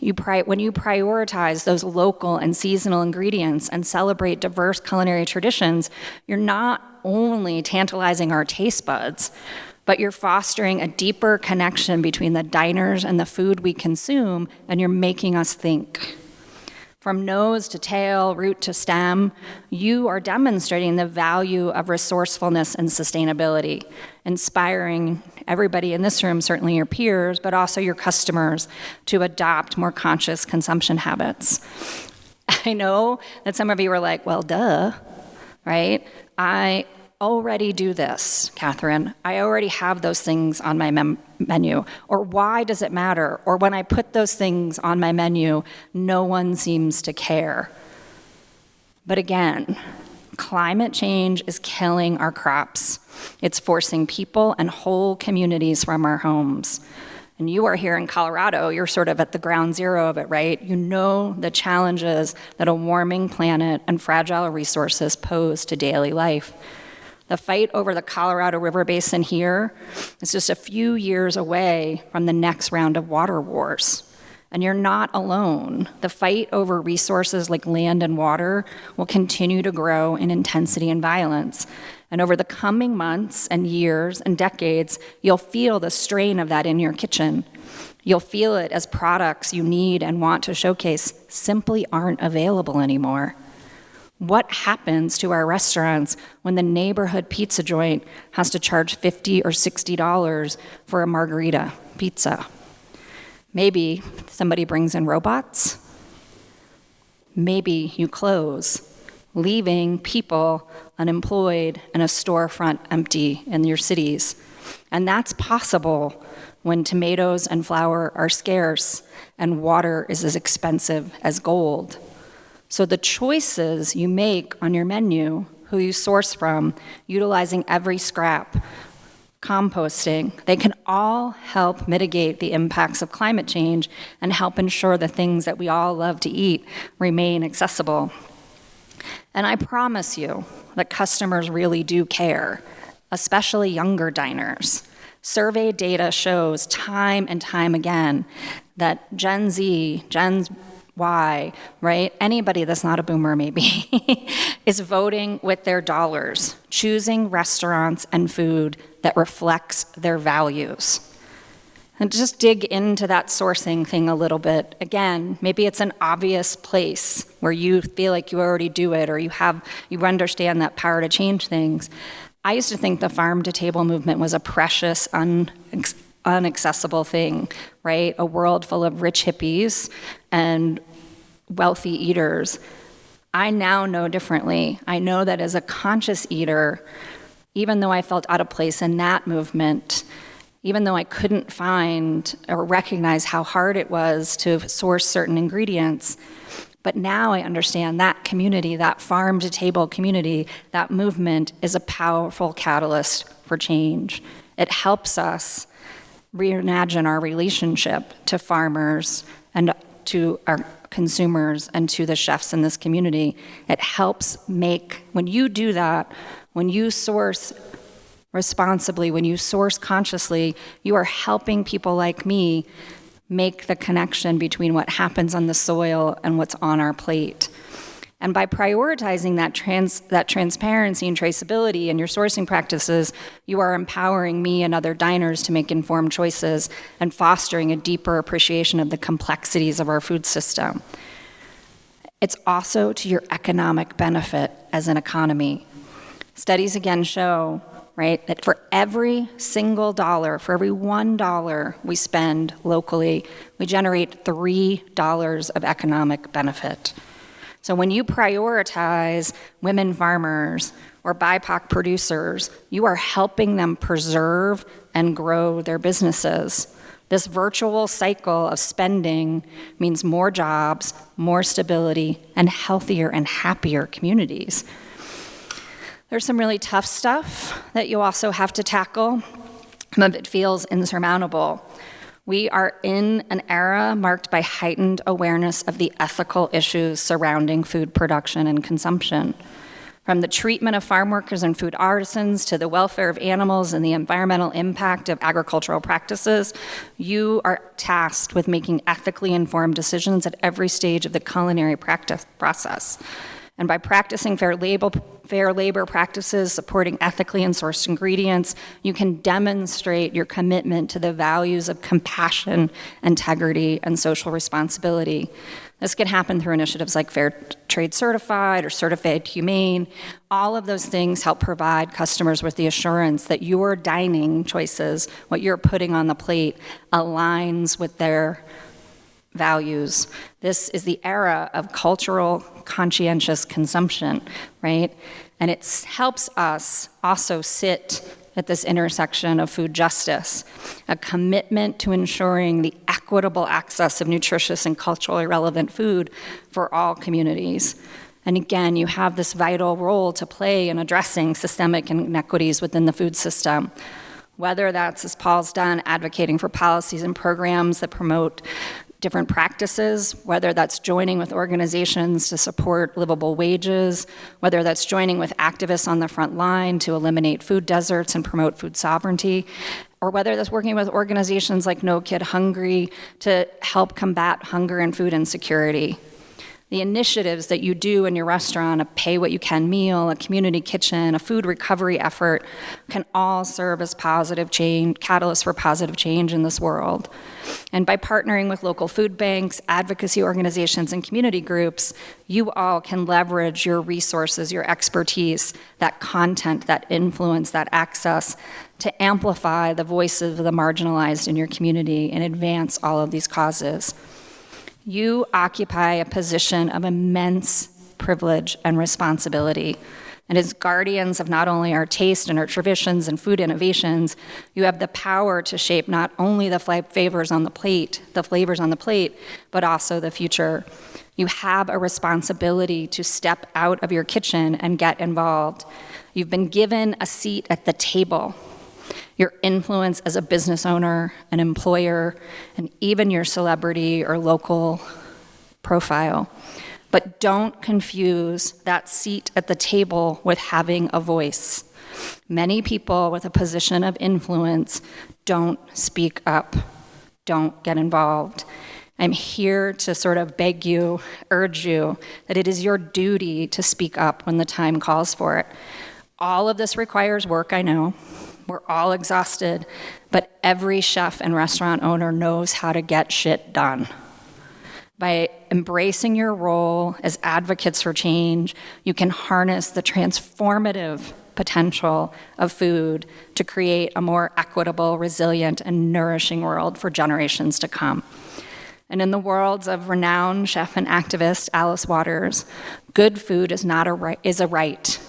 When you prioritize those local and seasonal ingredients and celebrate diverse culinary traditions, you're not only tantalizing our taste buds, but you're fostering a deeper connection between the diners and the food we consume, and you're making us think. From nose to tail, root to stem, you are demonstrating the value of resourcefulness and sustainability, inspiring everybody in this room, certainly your peers, but also your customers, to adopt more conscious consumption habits. I know that some of you are like, well, duh, right? I already do this, Katherine. I already have those things on my menu. Or why does it matter? Or when I put those things on my menu, no one seems to care. But again, climate change is killing our crops. It's forcing people and whole communities from our homes. And you are here in Colorado, you're sort of at the ground zero of it, right? You know the challenges that a warming planet and fragile resources pose to daily life. The fight over the Colorado River Basin here is just a few years away from the next round of water wars. And you're not alone. The fight over resources like land and water will continue to grow in intensity and violence. And over the coming months and years and decades, you'll feel the strain of that in your kitchen. You'll feel it as products you need and want to showcase simply aren't available anymore. What happens to our restaurants when the neighborhood pizza joint has to charge $50 or $60 for a margarita pizza? Maybe somebody brings in robots. Maybe you close, leaving people unemployed and a storefront empty in your cities. And that's possible when tomatoes and flour are scarce and water is as expensive as gold. So the choices you make on your menu, who you source from, utilizing every scrap, composting, they can all help mitigate the impacts of climate change and help ensure the things that we all love to eat remain accessible. And I promise you that customers really do care, especially younger diners. Survey data shows time and time again that Gen Z, Gen Y, right? Anybody that's not a boomer maybe, is voting with their dollars, choosing restaurants and food that reflects their values. And just dig into that sourcing thing a little bit. Again, maybe it's an obvious place where you feel like you already do it or you understand that power to change things. I used to think the farm to table movement was a precious, unaccessible thing, right? A world full of rich hippies and wealthy eaters. I now know differently. I know that as a conscious eater, even though I felt out of place in that movement, even though I couldn't find or recognize how hard it was to source certain ingredients. But now I understand that community, that farm-to-table community, that movement is a powerful catalyst for change. It helps us reimagine our relationship to farmers and to our consumers and to the chefs in this community. It helps make, when you do that, when you source responsibly, when you source consciously, you are helping people like me make the connection between what happens on the soil and what's on our plate. And by prioritizing that transparency and traceability in your sourcing practices, you are empowering me and other diners to make informed choices and fostering a deeper appreciation of the complexities of our food system. It's also to your economic benefit as an economy. Studies again show, right, that for every single dollar, for every $1 we spend locally, we generate $3 of economic benefit. So when you prioritize women farmers or BIPOC producers, you are helping them preserve and grow their businesses. This virtual cycle of spending means more jobs, more stability, and healthier and happier communities. There's some really tough stuff that you also have to tackle. Some of it feels insurmountable. We are in an era marked by heightened awareness of the ethical issues surrounding food production and consumption. From the treatment of farm workers and food artisans to the welfare of animals and the environmental impact of agricultural practices, you are tasked with making ethically informed decisions at every stage of the culinary practice process. And by practicing fair labor practices, supporting ethically and sourced ingredients, you can demonstrate your commitment to the values of compassion, integrity, and social responsibility. This can happen through initiatives like Fair Trade Certified or Certified Humane. All of those things help provide customers with the assurance that your dining choices, what you're putting on the plate, aligns with their values. This is the era of cultural conscientious consumption, right? And it helps us also sit at this intersection of food justice, a commitment to ensuring the equitable access of nutritious and culturally relevant food for all communities. And again, you have this vital role to play in addressing systemic inequities within the food system. Whether that's, as Paul's done, advocating for policies and programs that promote different practices, whether that's joining with organizations to support livable wages, whether that's joining with activists on the front line to eliminate food deserts and promote food sovereignty, or whether that's working with organizations like No Kid Hungry to help combat hunger and food insecurity. The initiatives that you do in your restaurant, a pay what you can meal, a community kitchen, a food recovery effort, can all serve as positive change, catalysts for positive change in this world. And by partnering with local food banks, advocacy organizations, and community groups, you all can leverage your resources, your expertise, that content, that influence, that access to amplify the voices of the marginalized in your community and advance all of these causes. You occupy a position of immense privilege and responsibility. And as guardians of not only our taste and our traditions and food innovations, you have the power to shape not only the flavors on the plate, but also the future. You have a responsibility to step out of your kitchen and get involved. You've been given a seat at the table. Your influence as a business owner, an employer, and even your celebrity or local profile. But don't confuse that seat at the table with having a voice. Many people with a position of influence don't speak up, don't get involved. I'm here to sort of beg you, urge you, that it is your duty to speak up when the time calls for it. All of this requires work, I know. We're all exhausted, but every chef and restaurant owner knows how to get shit done. By embracing your role as advocates for change, you can harness the transformative potential of food to create a more equitable, resilient, and nourishing world for generations to come. And in the words of renowned chef and activist Alice Waters, good food is a right.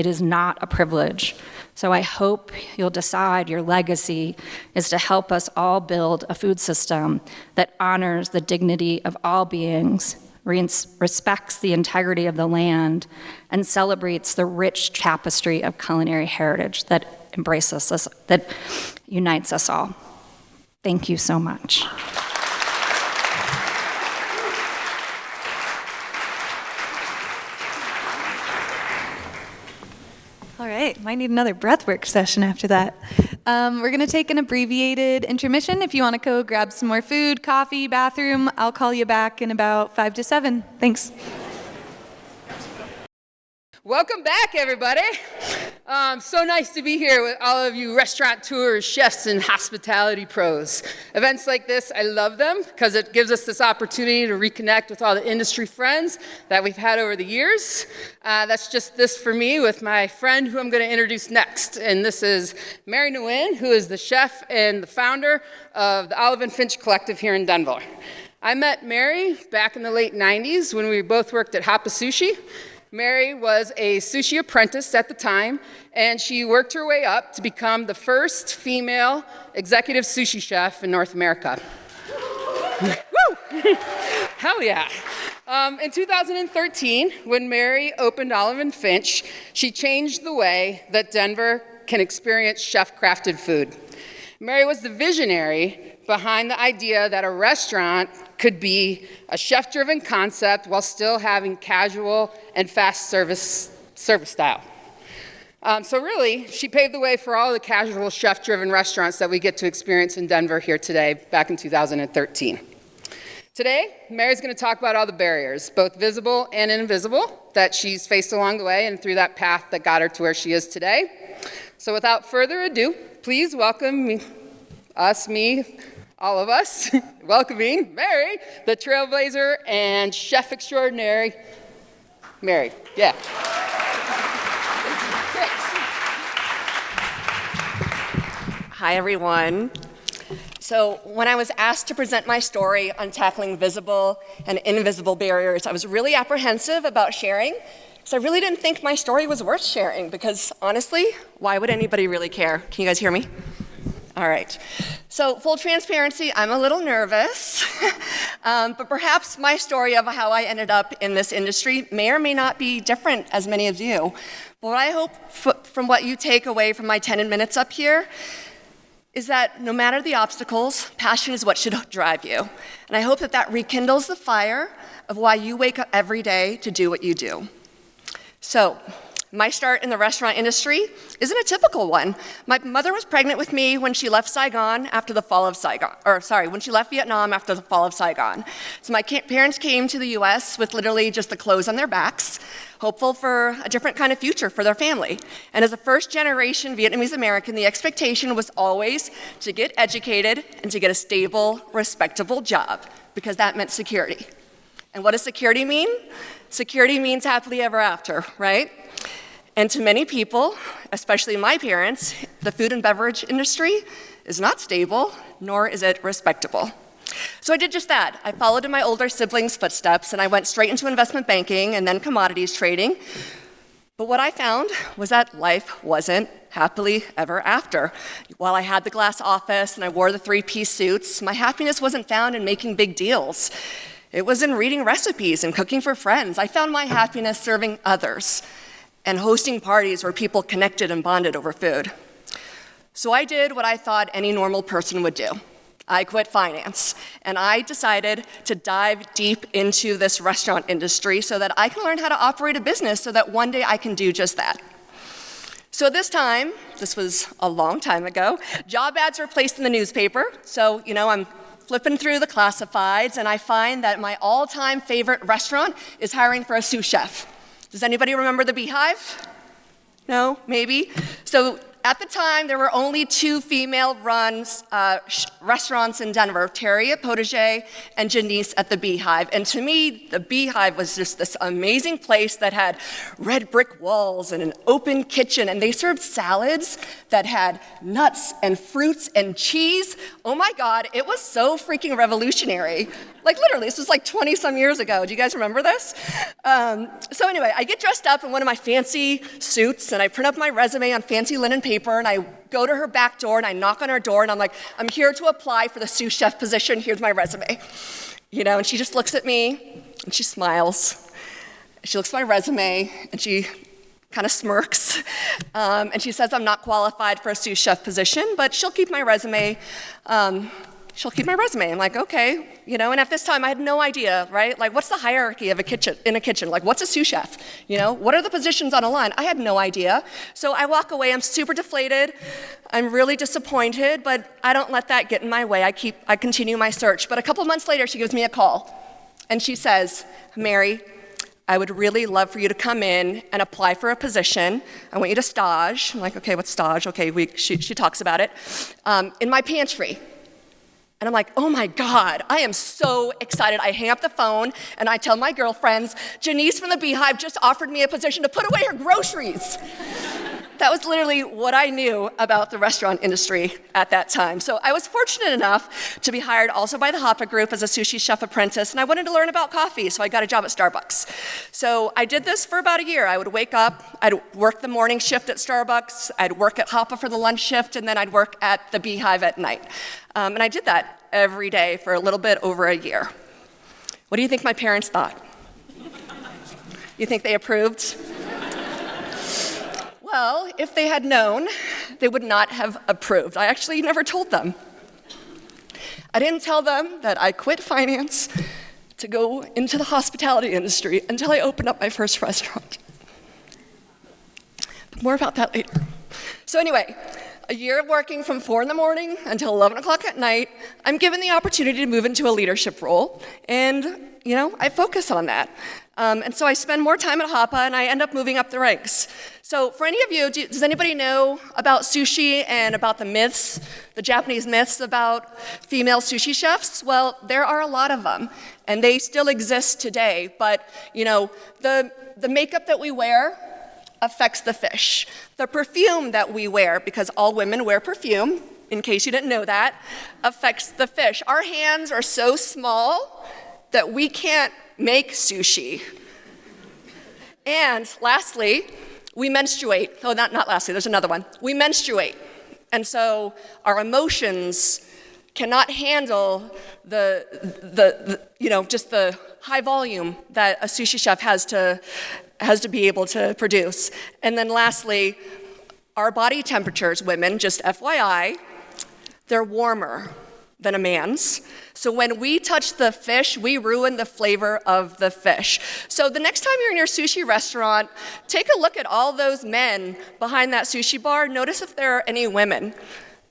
It is not a privilege. So I hope you'll decide your legacy is to help us all build a food system that honors the dignity of all beings, respects the integrity of the land, and celebrates the rich tapestry of culinary heritage that embraces us, that unites us all. Thank you so much. All right, might need another breathwork session after that. We're going to take an abbreviated intermission. If you want to go grab some more food, coffee, bathroom, I'll call you back in about 5 to 7. Thanks. Welcome back, everybody. So nice to be here with all of you restaurateurs, chefs, and hospitality pros. Events like this, I love them because it gives us this opportunity to reconnect with all the industry friends that we've had over the years. That's just this for me with my friend who I'm going to introduce next. And this is Mary Nguyen, who is the chef and the founder of the Olive and Finch Collective here in Denver. I met Mary back in the late 90s when we both worked at Hapa Sushi. Mary was a sushi apprentice at the time, and she worked her way up to become the first female executive sushi chef in North America. Woo! Hell yeah. In 2013, when Mary opened Olive and Finch, she changed the way that Denver can experience chef-crafted food. Mary was the visionary behind the idea that a restaurant could be a chef-driven concept while still having casual and fast service style. So really, she paved the way for all the casual chef-driven restaurants that we get to experience in Denver here today, back in 2013. Today, Mary's going to talk about all the barriers, both visible and invisible, that she's faced along the way and through that path that got her to where she is today. So without further ado, please welcome all of us, welcoming Mary, the trailblazer and chef extraordinary, Mary. Yeah. Hi, everyone. So when I was asked to present my story on tackling visible and invisible barriers, I was really apprehensive about sharing, because I really didn't think my story was worth sharing, because honestly, why would anybody really care? Can you guys hear me? All right. So full transparency, I'm a little nervous, but perhaps my story of how I ended up in this industry may or may not be different as many of you. But what I hope from what you take away from my 10 minutes up here is that no matter the obstacles, passion is what should drive you. And I hope that that rekindles the fire of why you wake up every day to do what you do. So, my start in the restaurant industry isn't a typical one. My mother was pregnant with me when she left Vietnam after the fall of Saigon. So my parents came to the US with literally just the clothes on their backs, hopeful for a different kind of future for their family. And as a first-generation Vietnamese American, the expectation was always to get educated and to get a stable, respectable job, because that meant security. And what does security mean? Security means happily ever after, right? And to many people, especially my parents, the food and beverage industry is not stable, nor is it respectable. So I did just that. I followed in my older siblings' footsteps, and I went straight into investment banking and then commodities trading. But what I found was that life wasn't happily ever after. While I had the glass office and I wore the three-piece suits, my happiness wasn't found in making big deals. It was in reading recipes and cooking for friends. I found my happiness serving others and hosting parties where people connected and bonded over food. So I did what I thought any normal person would do. I quit finance, and I decided to dive deep into this restaurant industry so that I can learn how to operate a business so that one day I can do just that. So at this time, this was a long time ago, job ads were placed in the newspaper. So, I'm flipping through the classifieds, and I find that my all-time favorite restaurant is hiring for a sous chef. Does anybody remember the Beehive? No? Maybe? So at the time, there were only 2 female-run restaurants in Denver, Terry at Potager and Janice at the Beehive. And to me, the Beehive was just this amazing place that had red brick walls and an open kitchen, and they served salads that had nuts and fruits and cheese. Oh my God, it was so freaking revolutionary. Like literally, this was like 20-some years ago. Do you guys remember this? So anyway, I get dressed up in one of my fancy suits, and I print up my resume on fancy linen paper, and I go to her back door, and I knock on her door, and I'm like, I'm here to apply for the sous chef position. Here's my resume. You know, and she just looks at me, and she smiles. She looks at my resume, and she kind of smirks, and she says I'm not qualified for a sous chef position, but she'll keep my resume. I'm like, okay, you know, and at this time I had no idea, right? Like, what's the hierarchy of a kitchen? Like, what's a sous chef? You know, what are the positions on a line? I had no idea. So I walk away, I'm super deflated, I'm really disappointed, but I don't let that get in my way. I continue my search. But a couple months later, she gives me a call, and she says, Mary, I would really love for you to come in and apply for a position. I want you to stage. I'm like, okay, what's stage? Okay, she talks about it. In my pantry. And I'm like, oh my God, I am so excited. I hang up the phone and I tell my girlfriends, Janice from the Beehive just offered me a position to put away her groceries. That was literally what I knew about the restaurant industry at that time. So I was fortunate enough to be hired also by the Hoppa Group as a sushi chef apprentice, and I wanted to learn about coffee, so I got a job at Starbucks. So I did this for about a year. I would wake up, I'd work the morning shift at Starbucks, I'd work at Hoppa for the lunch shift, and then I'd work at the Beehive at night. And I did that every day for a little bit over a year. What do you think my parents thought? You think they approved? Well, if they had known, they would not have approved. I actually never told them. I didn't tell them that I quit finance to go into the hospitality industry until I opened up my first restaurant. But more about that later. So anyway, a year of working from 4 in the morning until 11 o'clock at night, I'm given the opportunity to move into a leadership role, and you know, I focus on that. And so I spend more time at Hoppa, and I end up moving up the ranks. So for any of you, does anybody know about sushi and about the myths, the Japanese myths about female sushi chefs? Well, there are a lot of them, and they still exist today. But you know, the makeup that we wear affects the fish. The perfume that we wear, because all women wear perfume, in case you didn't know that, affects the fish. Our hands are so small that we can't make sushi. And lastly, we menstruate. Oh, not lastly, there's another one. We menstruate. And so our emotions cannot handle the just the high volume that a sushi chef has to be able to produce. And then lastly, our body temperatures, women, just FYI, they're warmer than a man's. So when we touch the fish, we ruin the flavor of the fish. So the next time you're in your sushi restaurant, take a look at all those men behind that sushi bar. Notice if there are any women,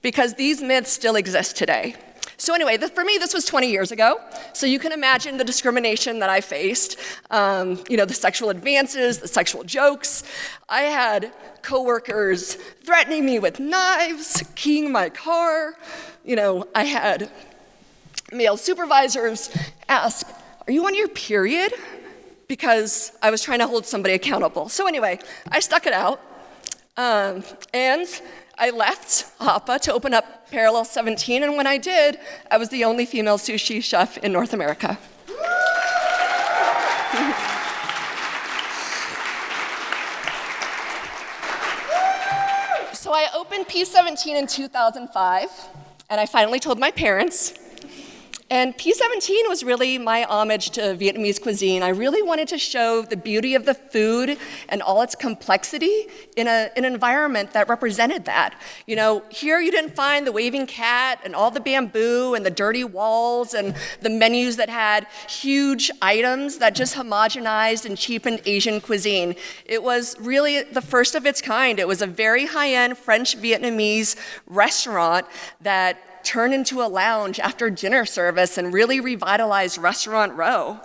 because these myths still exist today. So anyway, for me, this was 20 years ago. So you can imagine the discrimination that I faced. The sexual advances, the sexual jokes. I had coworkers threatening me with knives, keying my car. I had male supervisors ask, "Are you on your period?" Because I was trying to hold somebody accountable. So anyway, I stuck it out. And I left Hoppa to open up Parallel 17, and when I did, I was the only female sushi chef in North America. So I opened P17 in 2005, and I finally told my parents. And P17 was really my homage to Vietnamese cuisine. I really wanted to show the beauty of the food and all its complexity in an environment that represented that. Here you didn't find the waving cat and all the bamboo and the dirty walls and the menus that had huge items that just homogenized and cheapened Asian cuisine. It was really the first of its kind. It was a very high-end French-Vietnamese restaurant that turned into a lounge after dinner service and really revitalized Restaurant Row.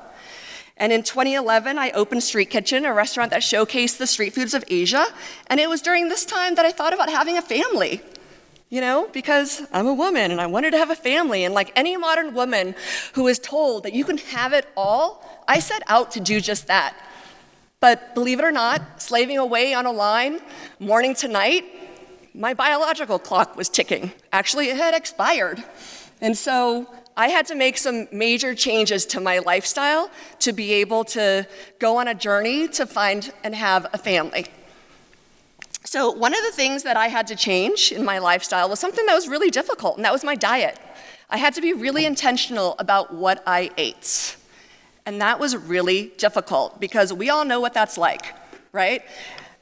And in 2011, I opened Street Kitchen, a restaurant that showcased the street foods of Asia. And it was during this time that I thought about having a family, because I'm a woman and I wanted to have a family. And like any modern woman who is told that you can have it all, I set out to do just that. But believe it or not, slaving away on a line, morning to night, my biological clock was ticking. Actually, it had expired. And so I had to make some major changes to my lifestyle to be able to go on a journey to find and have a family. So one of the things that I had to change in my lifestyle was something that was really difficult, and that was my diet. I had to be really intentional about what I ate. And that was really difficult because we all know what that's like, right?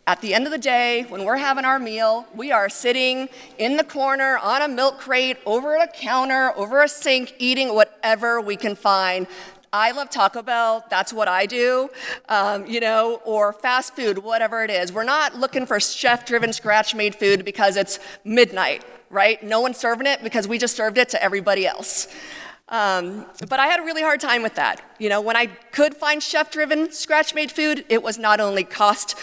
At the end of the day, when we're having our meal, we are sitting in the corner on a milk crate, over a counter, over a sink, eating whatever we can find. I love Taco Bell, that's what I do, or fast food, whatever it is. We're not looking for chef-driven, scratch-made food because it's midnight, right? No one's serving it because we just served it to everybody else. But I had a really hard time with that. When I could find chef-driven, scratch-made food, it was not only cost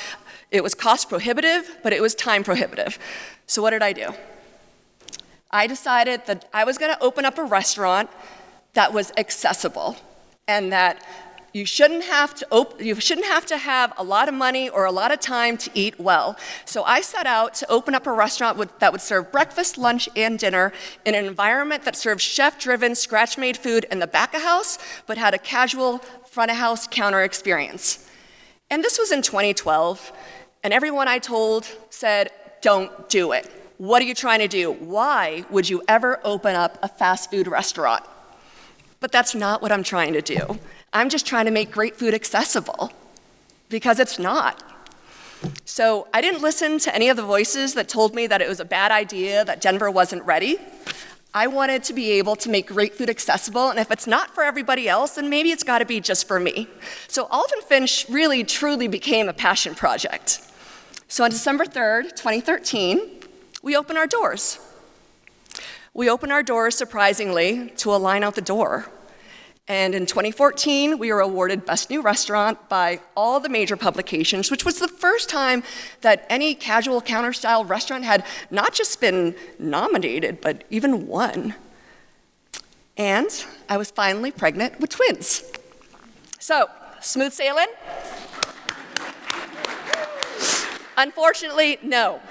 prohibitive, but it was time prohibitive. So what did I do? I decided that I was gonna open up a restaurant that was accessible and that you shouldn't have to have a lot of money or a lot of time to eat well. So I set out to open up a restaurant that would serve breakfast, lunch, and dinner in an environment that served chef-driven, scratch-made food in the back of house, but had a casual front-of-house counter experience. And this was in 2012, and everyone I told said, don't do it. What are you trying to do? Why would you ever open up a fast food restaurant? But that's not what I'm trying to do. I'm just trying to make great food accessible, because it's not. So I didn't listen to any of the voices that told me that it was a bad idea, that Denver wasn't ready. I wanted to be able to make great food accessible, and if it's not for everybody else, then maybe it's gotta be just for me. So Olive and Finch really, truly became a passion project. So on December 3rd, 2013, we opened our doors. We opened our doors, surprisingly, to a line out the door. And in 2014, we were awarded Best New Restaurant by all the major publications, which was the first time that any casual counter-style restaurant had not just been nominated, but even won. And I was finally pregnant with twins. So, smooth sailing? Unfortunately, no.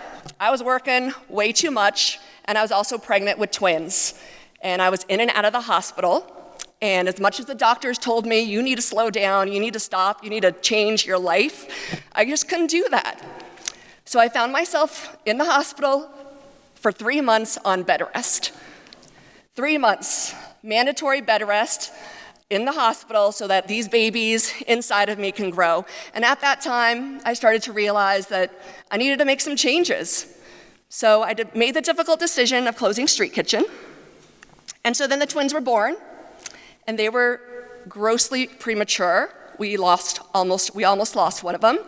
I was working way too much, and I was also pregnant with twins. And I was in and out of the hospital. And as much as the doctors told me, you need to slow down, you need to stop, you need to change your life, I just couldn't do that. So I found myself in the hospital for 3 months on bed rest. 3 months, mandatory bed rest in the hospital so that these babies inside of me can grow. And at that time, I started to realize that I needed to make some changes. So I made the difficult decision of closing Street Kitchen. And so then the twins were born. And they were grossly premature. We almost lost one of them.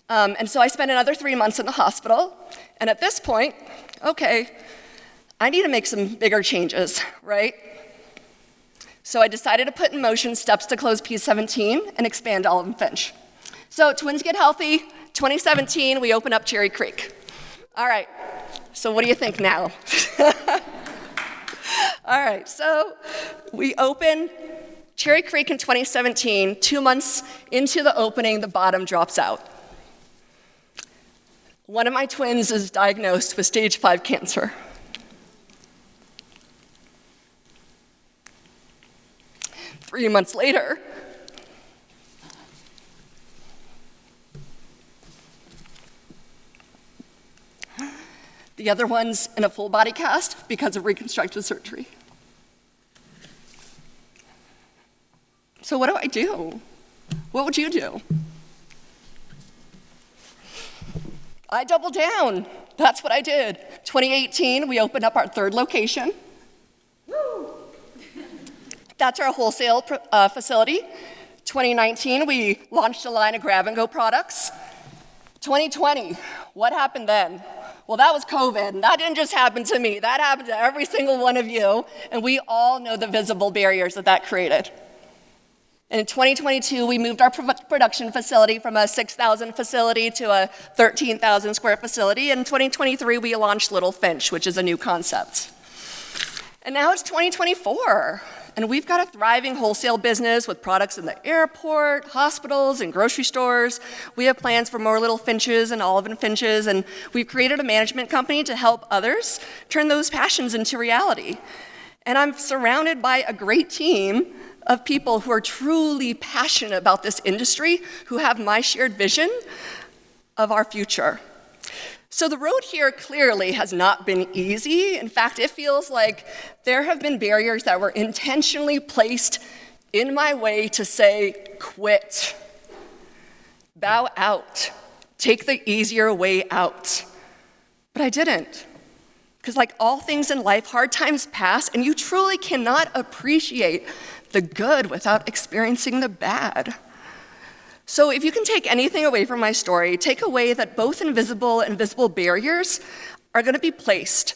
And so I spent another 3 months in the hospital. And at this point, okay, I need to make some bigger changes, right? So I decided to put in motion steps to close P17 and expand Olive and Finch. So twins get healthy. 2017, we open up Cherry Creek. All right, so what do you think now? All right, so we opened Cherry Creek in 2017. 2 months into the opening, the bottom drops out. One of my twins is diagnosed with stage 5 cancer. Three months later, the other one's in a full body cast because of reconstructive surgery. So what do I do? What would you do? I doubled down. That's what I did. 2018, we opened up our 3rd location. That's our wholesale facility. 2019, we launched a line of grab-and-go products. 2020, what happened then? Well, that was COVID, and that didn't just happen to me. That happened to every single one of you, and we all know the visible barriers that created. And in 2022, we moved our production facility from a 6,000 facility to a 13,000 square facility. In 2023, we launched Little Finch, which is a new concept. And now it's 2024, and we've got a thriving wholesale business with products in the airport, hospitals, and grocery stores. We have plans for more Little Finches and Olive and Finches, and we've created a management company to help others turn those passions into reality. And I'm surrounded by a great team of people who are truly passionate about this industry, who have my shared vision of our future. So the road here clearly has not been easy. In fact, it feels like there have been barriers that were intentionally placed in my way to say, quit, bow out, take the easier way out. But I didn't. Because like all things in life, hard times pass, and you truly cannot appreciate the good without experiencing the bad. So if you can take anything away from my story, take away that both invisible and visible barriers are going to be placed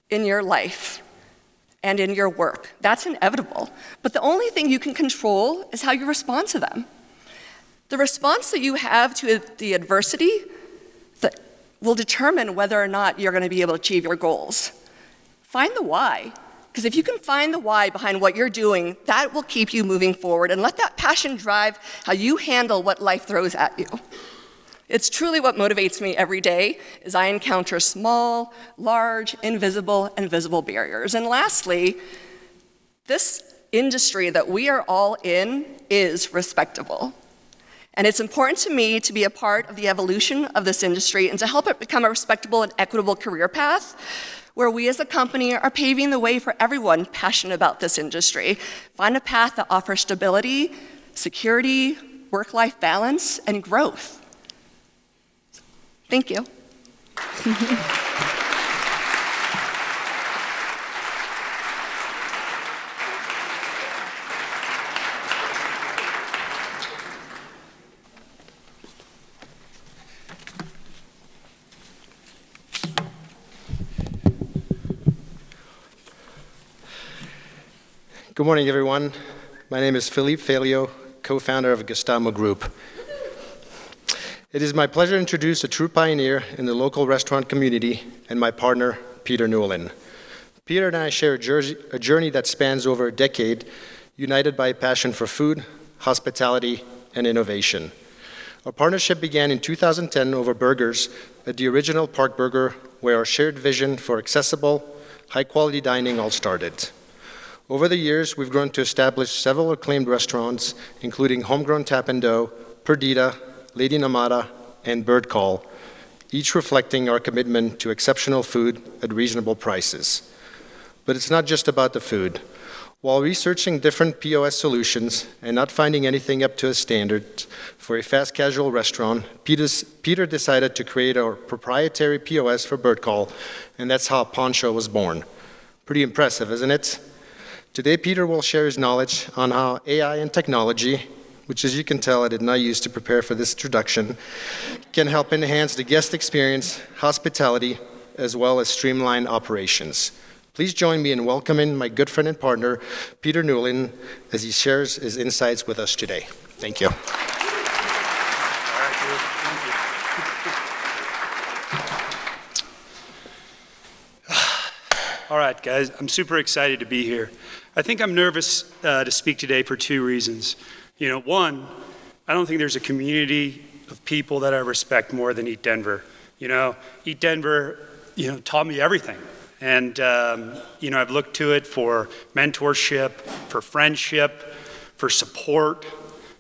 in your life and in your work. That's inevitable. But the only thing you can control is how you respond to them. The response that you have to the adversity that will determine whether or not you're going to be able to achieve your goals. Find the why. Because if you can find the why behind what you're doing, that will keep you moving forward, and let that passion drive how you handle what life throws at you. It's truly what motivates me every day as I encounter small, large, invisible, and visible barriers. And lastly, this industry that we are all in is respectable. And it's important to me to be a part of the evolution of this industry and to help it become a respectable and equitable career path, where we as a company are paving the way for everyone passionate about this industry. Find a path that offers stability, security, work-life balance, and growth. Thank you. Good morning, everyone. My name is Philippe Failio, co-founder of Gastamo Group. It is my pleasure to introduce a true pioneer in the local restaurant community and my partner, Peter Newlin. Peter and I share a journey that spans over a decade, united by a passion for food, hospitality, and innovation. Our partnership began in 2010 over burgers at the original Park Burger, where our shared vision for accessible, high-quality dining all started. Over the years, we've grown to establish several acclaimed restaurants, including Homegrown Tap and Dough, Perdita, Lady Namada, and Birdcall, each reflecting our commitment to exceptional food at reasonable prices. But it's not just about the food. While researching different POS solutions and not finding anything up to a standard for a fast casual restaurant, Peter decided to create our proprietary POS for Birdcall, and that's how Poncho was born. Pretty impressive, isn't it? Today, Peter will share his knowledge on how AI and technology, which as you can tell I did not use to prepare for this introduction, can help enhance the guest experience, hospitality, as well as streamline operations. Please join me in welcoming my good friend and partner, Peter Newlin, as he shares his insights with us today. Thank you. All right, guys, I'm super excited to be here. I think I'm nervous to speak today for two reasons. One, I don't think there's a community of people that I respect more than EatDenver. EatDenver, taught me everything. And, I've looked to it for mentorship, for friendship, for support,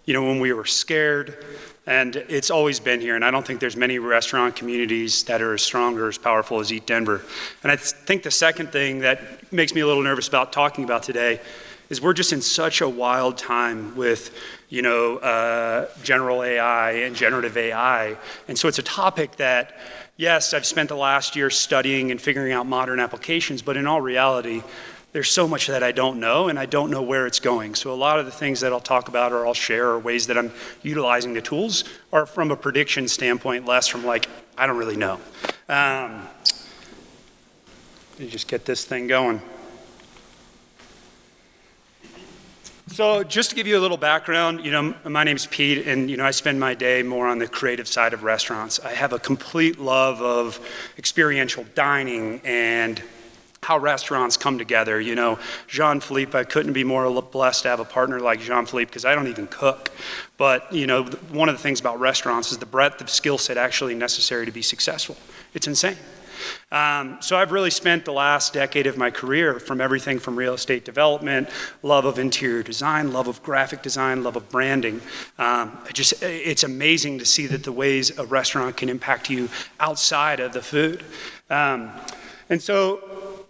when we were scared. And it's always been here, and I don't think there's many restaurant communities that are as strong or as powerful as EatDenver. And I think the second thing that makes me a little nervous about talking about today is we're just in such a wild time with, general AI and generative AI. And so it's a topic that, yes, I've spent the last year studying and figuring out modern applications, but in all reality, there's so much that I don't know, and I don't know where it's going. So a lot of the things that I'll talk about or I'll share or ways that I'm utilizing the tools are from a prediction standpoint, less from I don't really know. Let me just get this thing going. So just to give you a little background, my name's Pete, and I spend my day more on the creative side of restaurants. I have a complete love of experiential dining and how restaurants come together. Jean-Philippe, I couldn't be more blessed to have a partner like Jean-Philippe because I don't even cook. But, one of the things about restaurants is the breadth of skill set actually necessary to be successful. It's insane. So I've really spent the last decade of my career from everything from real estate development, love of interior design, love of graphic design, love of branding. It's amazing to see that the ways a restaurant can impact you outside of the food. And so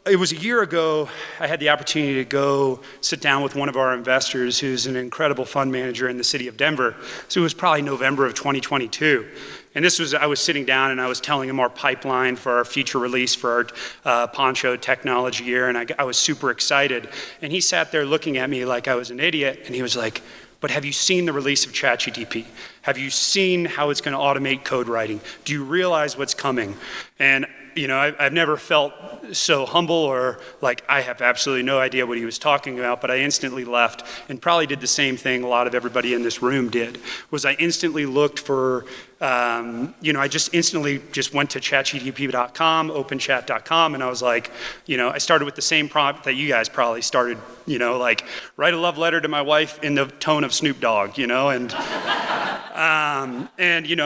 it was a year ago, I had the opportunity to go sit down with one of our investors who's an incredible fund manager in the city of Denver. So it was probably November of 2022. And I was sitting down and I was telling him our pipeline for our future release for our Poncho technology year, and I was super excited. And he sat there looking at me like I was an idiot, and he was like, but have you seen the release of ChatGPT? Have you seen how it's gonna automate code writing? Do you realize what's coming? And I've never felt so humble or like I have absolutely no idea what he was talking about, but I instantly left and probably did the same thing a lot of everybody in this room did, was I instantly looked for, I just instantly went to chatgpt.com, openchat.com, and I was like, I started with the same prompt that you guys probably started, like write a love letter to my wife in the tone of Snoop Dogg, and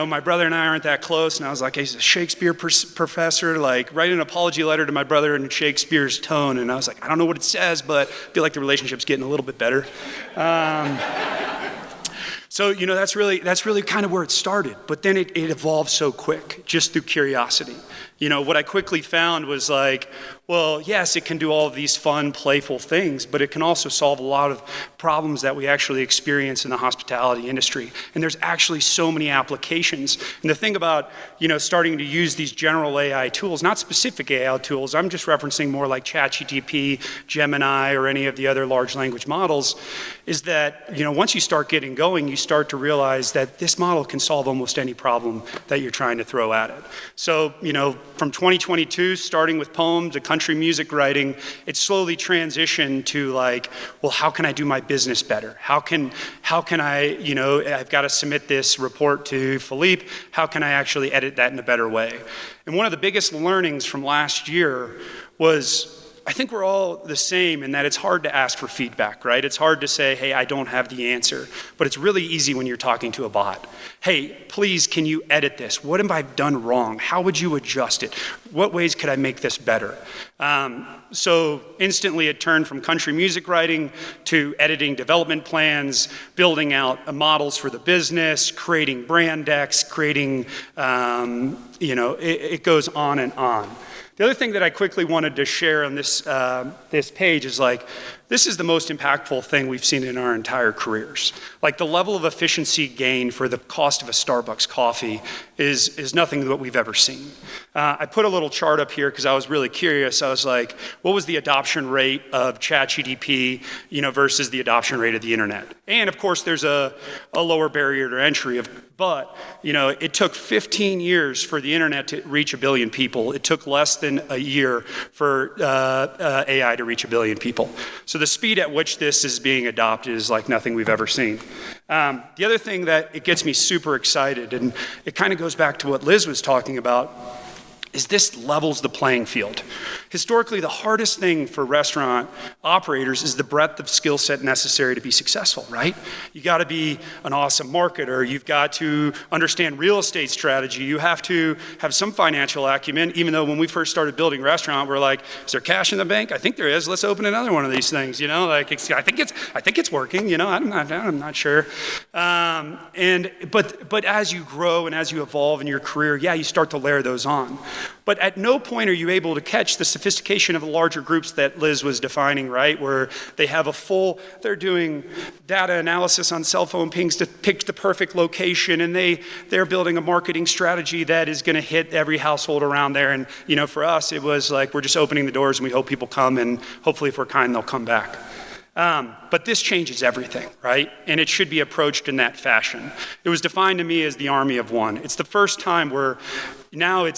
my brother and I aren't that close, and I was like, he's a Shakespeare professor, like write an apology letter to my brother in Shakespeare's tone, and I was like, I don't know what it says, but I feel like the relationship's getting a little bit better. So, that's really kind of where it started, but then it evolved so quick, just through curiosity. What I quickly found was like, well, yes, it can do all of these fun, playful things, but it can also solve a lot of problems that we actually experience in the hospitality industry. And there's actually so many applications. And the thing about, starting to use these general AI tools, not specific AI tools, I'm just referencing more like ChatGPT, Gemini, or any of the other large language models, is that, once you start getting going, you start to realize that this model can solve almost any problem that you're trying to throw at it. So, from 2022, starting with poems to country music writing, it slowly transitioned to like, well, how can I do my business better? How can I, I've got to submit this report to Philippe. How can I actually edit that in a better way? And one of the biggest learnings from last year was, I think we're all the same in that it's hard to ask for feedback, right? It's hard to say, hey, I don't have the answer. But it's really easy when you're talking to a bot. Hey, please, can you edit this? What have I done wrong? How would you adjust it? What ways could I make this better? So instantly it turned from country music writing to editing development plans, building out models for the business, creating brand decks, creating, it goes on and on. The other thing that I quickly wanted to share on this page is like, this is the most impactful thing we've seen in our entire careers. Like the level of efficiency gain for the cost of a Starbucks coffee is nothing that we've ever seen. I put a little chart up here because I was really curious. I was like, what was the adoption rate of ChatGPT, versus the adoption rate of the internet? And of course, there's a lower barrier to entry but it took 15 years for the internet to reach 1 billion people. It took less than a year for AI to reach 1 billion people. So the speed at which this is being adopted is like nothing we've ever seen. The other thing that it gets me super excited, and it kind of goes back to what Liz was talking about, is this levels the playing field. Historically, the hardest thing for restaurant operators is the breadth of skill set necessary to be successful, right? You gotta be an awesome marketer, you've got to understand real estate strategy, you have to have some financial acumen, even though when we first started building restaurant, we're like, is there cash in the bank? I think there is, let's open another one of these things, I think it's working, I'm not sure. But as you grow and as you evolve in your career, yeah, you start to layer those on. But at no point are you able to catch the sophistication of the larger groups that Liz was defining, right? Where they have they're doing data analysis on cell phone pings to pick the perfect location, and they're building a marketing strategy that is gonna hit every household around there. And for us, it was like, we're just opening the doors and we hope people come, and hopefully if we're kind, they'll come back. But this changes everything, right? And it should be approached in that fashion. It was defined to me as the army of one. It's the first time where now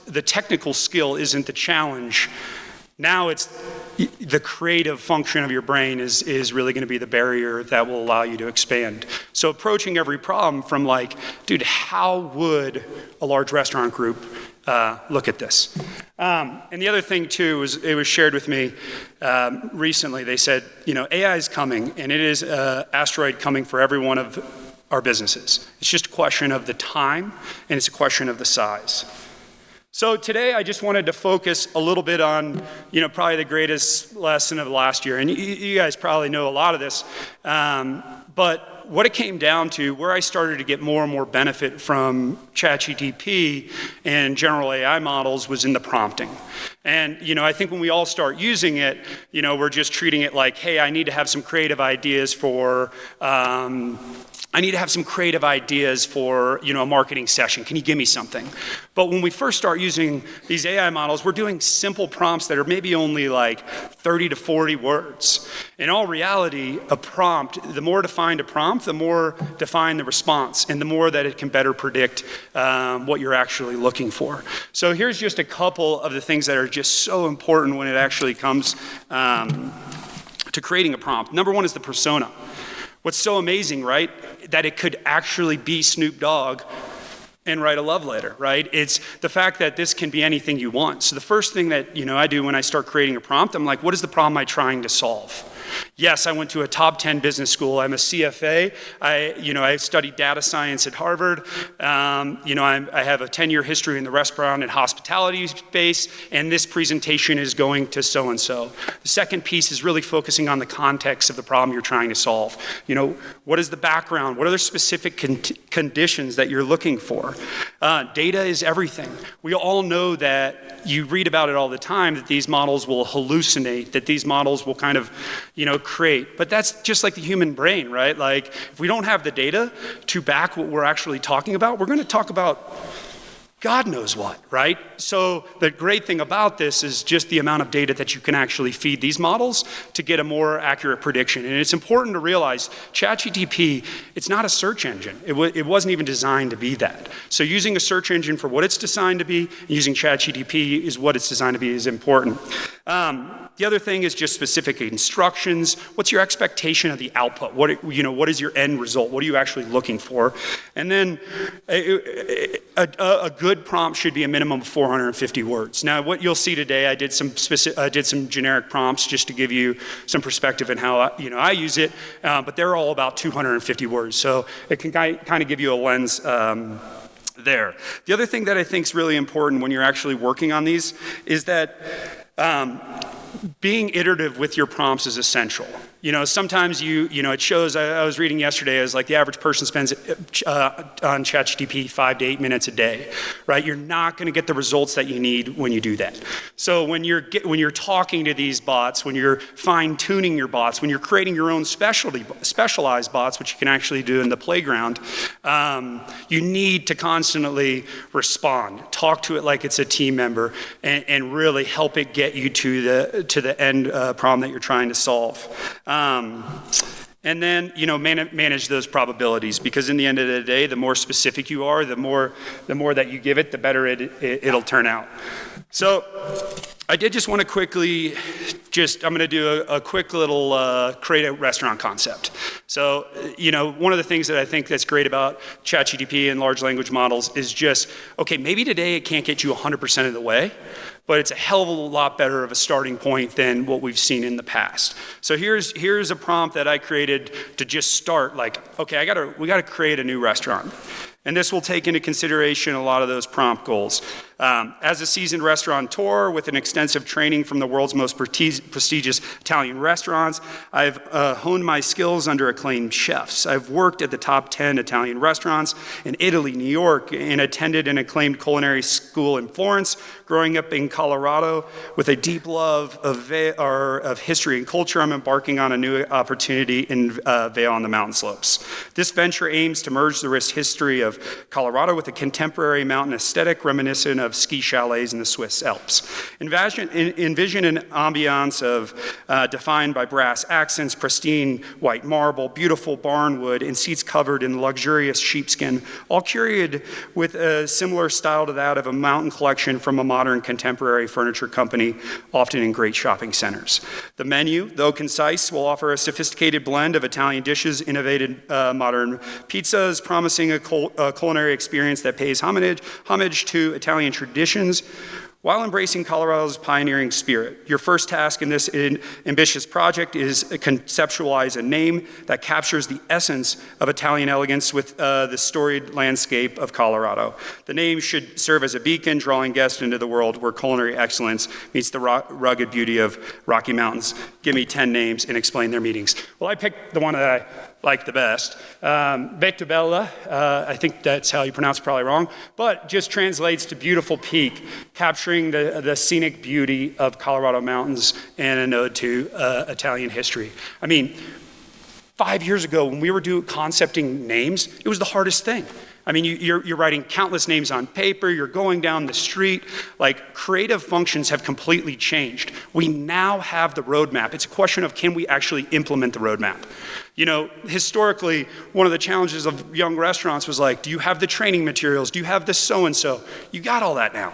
the technical skill isn't the challenge. Now it's the creative function of your brain is really going to be the barrier that will allow you to expand. So approaching every problem from like, dude, how would a large restaurant group look at this? And the other thing too was it was shared with me recently. They said, AI is coming, and it is an asteroid coming for every one of our businesses. It's just a question of the time, and it's a question of the size. So today I just wanted to focus a little bit on, probably the greatest lesson of last year. And you guys probably know a lot of this. But what it came down to, where I started to get more and more benefit from ChatGPT and general AI models was in the prompting. And, I think when we all start using it, we're just treating it like, hey, I need to have some creative ideas for, a marketing session. Can you give me something? But when we first start using these AI models, we're doing simple prompts that are maybe only like 30 to 40 words. In all reality, a prompt, the more defined a prompt, the more defined the response, and the more that it can better predict what you're actually looking for. So here's just a couple of the things that are just so important when it actually comes to creating a prompt. Number one is the persona. What's so amazing, right? That it could actually be Snoop Dogg and write a love letter, right? It's the fact that this can be anything you want. So the first thing that, I do when I start creating a prompt, I'm like, what is the problem I'm trying to solve? Yes, I went to a top 10 business school. I'm a CFA. I studied data science at Harvard. I have a 10-year history in the restaurant and hospitality space, and this presentation is going to so-and-so. The second piece is really focusing on the context of the problem you're trying to solve. What is the background? What are the specific conditions that you're looking for? Data is everything. We all know that you read about it all the time, that these models will hallucinate, that these models will kind of, create. But that's just like the human brain, right? Like, if we don't have the data to back what we're actually talking about, we're going to talk about God knows what, right? So the great thing about this is just the amount of data that you can actually feed these models to get a more accurate prediction. And it's important to realize ChatGPT, it's not a search engine. It wasn't even designed to be that. So using a search engine for what it's designed to be, and using ChatGPT is what it's designed to be is important. The other thing is just specific instructions. What's your expectation of the output? What is your end result? What are you actually looking for? And then a good prompt should be a minimum of 450 words. Now, what you'll see today, I did some generic prompts just to give you some perspective in how I use it, but they're all about 250 words. So it can kind of give you a lens there. The other thing that I think is really important when you're actually working on these is that being iterative with your prompts is essential. Sometimes it shows, I was reading yesterday, it was like the average person spends on ChatGPT 5 to 8 minutes a day, right? You're not going to get the results that you need when you do that. So when you're talking to these bots, when you're fine-tuning your bots, when you're creating your own specialized bots, which you can actually do in the playground, you need to constantly respond, talk to it like it's a team member, and really help it get you to the end problem that you're trying to solve. And then, manage those probabilities, because in the end of the day, the more specific you are, the more that you give it, the better it'll turn out. So I did just want to quickly, I'm going to do a quick little create a restaurant concept. So, one of the things that I think that's great about ChatGPT and large language models is just, okay, maybe today it can't get you 100% of the way, but it's a hell of a lot better of a starting point than what we've seen in the past. So here's a prompt that I created to just start, like, okay, we gotta create a new restaurant. And this will take into consideration a lot of those prompt goals. As a seasoned restaurateur with an extensive training from the world's most prestigious Italian restaurants, I've honed my skills under acclaimed chefs. I've worked at the top 10 Italian restaurants in Italy, New York, and attended an acclaimed culinary school in Florence. Growing up in Colorado with a deep love of history and culture, I'm embarking on a new opportunity in Vail on the mountain slopes. This venture aims to merge the rich history of Colorado with a contemporary mountain aesthetic reminiscent of ski chalets in the Swiss Alps. Envision an ambiance defined by brass accents, pristine white marble, beautiful barnwood, and seats covered in luxurious sheepskin, all curated with a similar style to that of a mountain collection from a modern contemporary furniture company, often in great shopping centers. The menu, though concise, will offer a sophisticated blend of Italian dishes, innovative modern pizzas, promising a culinary experience that pays homage to Italian traditions, while embracing Colorado's pioneering spirit. Your first task in this ambitious project is to conceptualize a name that captures the essence of Italian elegance with the storied landscape of Colorado. The name should serve as a beacon, drawing guests into the world where culinary excellence meets the rugged beauty of Rocky Mountains. Give me 10 names and explain their meanings. Well, I picked the one that I like the best. Bettabella, I think that's how you pronounce it, probably wrong, but just translates to beautiful peak, capturing the scenic beauty of Colorado mountains and an ode to Italian history. I mean, 5 years ago when we were concepting names, it was the hardest thing. I mean, you're writing countless names on paper, you're going down the street, like creative functions have completely changed. We now have the roadmap. It's a question of can we actually implement the roadmap? You know, historically, one of the challenges of young restaurants was like, do you have the training materials? Do you have the so-and-so? You got all that now.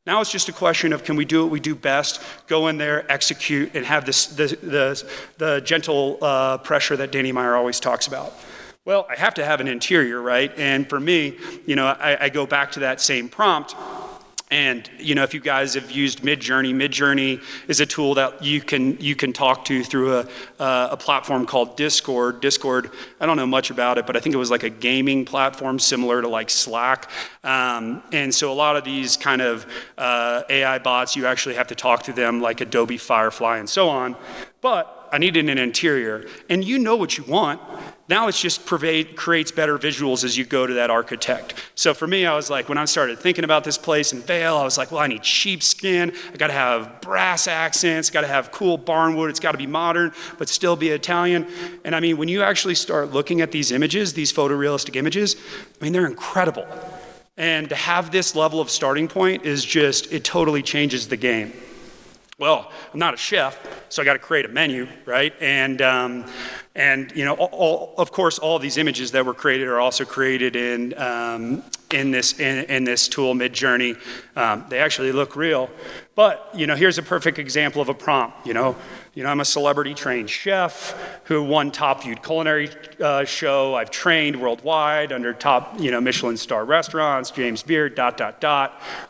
Now it's just a question of can we do what we do best, go in there, execute, and have the gentle pressure that Danny Meyer always talks about. Well, I have to have an interior, right? And for me, you know, I go back to that same prompt. And, you know, if you guys have used Midjourney is a tool that you can talk to through a platform called Discord. Discord, I don't know much about it, but I think it was like a gaming platform similar to like Slack. And so a lot of these kind of AI bots, you actually have to talk to them like Adobe Firefly and so on. But I needed an interior, and you know what you want. Now it's just creates better visuals as you go to that architect. So for me, I was like, when I started thinking about this place in Vail, I was like, well, I need sheepskin. I got to have brass accents. Got to have cool barnwood. It's got to be modern, but still be Italian. And I mean, when you actually start looking at these images, these photorealistic images, I mean, they're incredible. And to have this level of starting point is just, it totally changes the game. Well, I'm not a chef, so I got to create a menu, right? And you know, of course, all of these images that were created are also created in this tool, Midjourney. They actually look real. But you know, here's a perfect example of a prompt. You know, I'm a celebrity-trained chef who won top viewed culinary show. I've trained worldwide under top, you know, Michelin star restaurants, James Beard, ...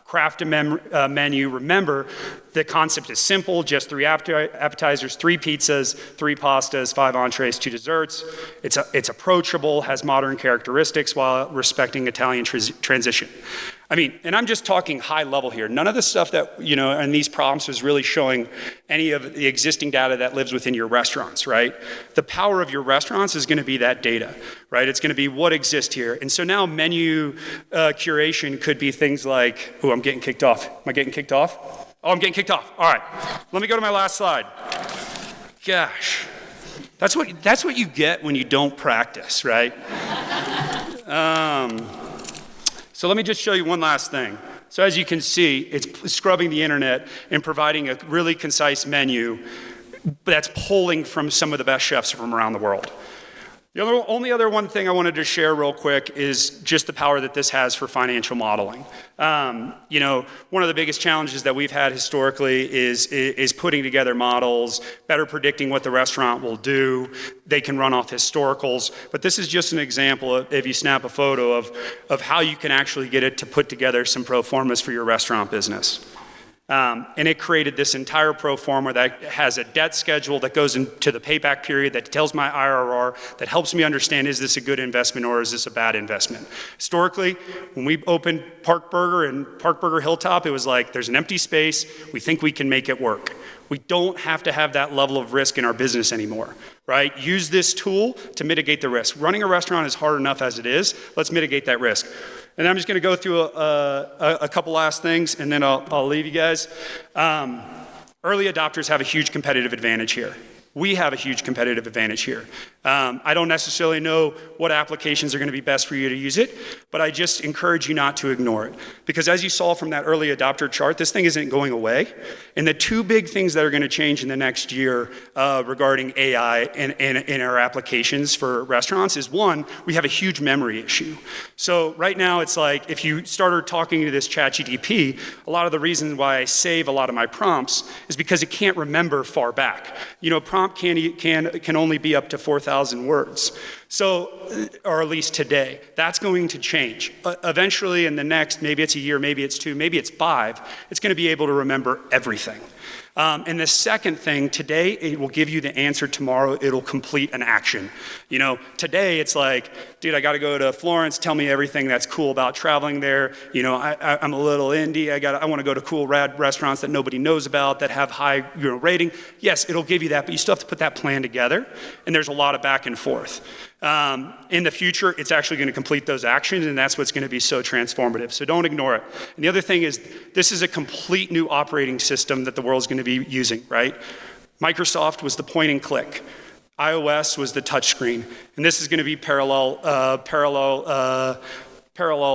Craft a menu. Remember, the concept is simple, just 3 appetizers, 3 pizzas, 3 pastas, 5 entrees, 2 desserts. It's approachable, has modern characteristics while respecting Italian transition. I mean, and I'm just talking high level here. None of the stuff that, you know, and these prompts is really showing any of the existing data that lives within your restaurants, right? The power of your restaurants is going to be that data, right? It's going to be what exists here. And so now menu curation could be things like, oh, I'm getting kicked off. Am I getting kicked off? Oh, I'm getting kicked off. All right, let me go to my last slide. Gosh, that's what you get when you don't practice, right? So let me just show you one last thing. So as you can see, it's scrubbing the internet and providing a really concise menu that's pulling from some of the best chefs from around the world. The only other one thing I wanted to share real quick is just the power that this has for financial modeling. You know, one of the biggest challenges that we've had historically is putting together models, better predicting what the restaurant will do. They can run off historicals, but this is just an example of, if you snap a photo of how you can actually get it to put together some pro formas for your restaurant business. And it created this entire pro forma that has a debt schedule that goes into the payback period, that tells my IRR, that helps me understand, is this a good investment or is this a bad investment? Historically, when we opened Park Burger and Park Burger Hilltop, it was like, there's an empty space, we think we can make it work. We don't have to have that level of risk in our business anymore, right? Use this tool to mitigate the risk. Running a restaurant is hard enough as it is. Let's mitigate that risk. And I'm just going to go through a couple last things, and then I'll leave you guys. Early adopters have a huge competitive advantage here. We have a huge competitive advantage here. I don't necessarily know what applications are going to be best for you to use it, but I just encourage you not to ignore it. Because as you saw from that early adopter chart, this thing isn't going away. And the two big things that are going to change in the next year regarding AI in our applications for restaurants is, one, we have a huge memory issue. So right now it's like if you started talking to this ChatGPT, a lot of the reasons why I save a lot of my prompts is because it can't remember far back. You know, prompt can only be up to 4,000 words. So, or at least today, that's going to change. Eventually in the next, maybe it's a year, maybe it's 2, maybe it's 5, it's going to be able to remember everything. And the second thing, today it will give you the answer, tomorrow it'll complete an action. You know, today it's like, dude, I got to go to Florence, tell me everything that's cool about traveling there. You know, I'm a little indie, I want to go to cool rad restaurants that nobody knows about, that have high rating. Yes, it'll give you that, but you still have to put that plan together, and there's a lot of back and forth. In the future, it's actually going to complete those actions, and that's what's going to be so transformative. So don't ignore it. And the other thing is, this is a complete new operating system that the world's going to be using, right? Microsoft was the point and click. iOS was the touch screen. And this is going to be parallel,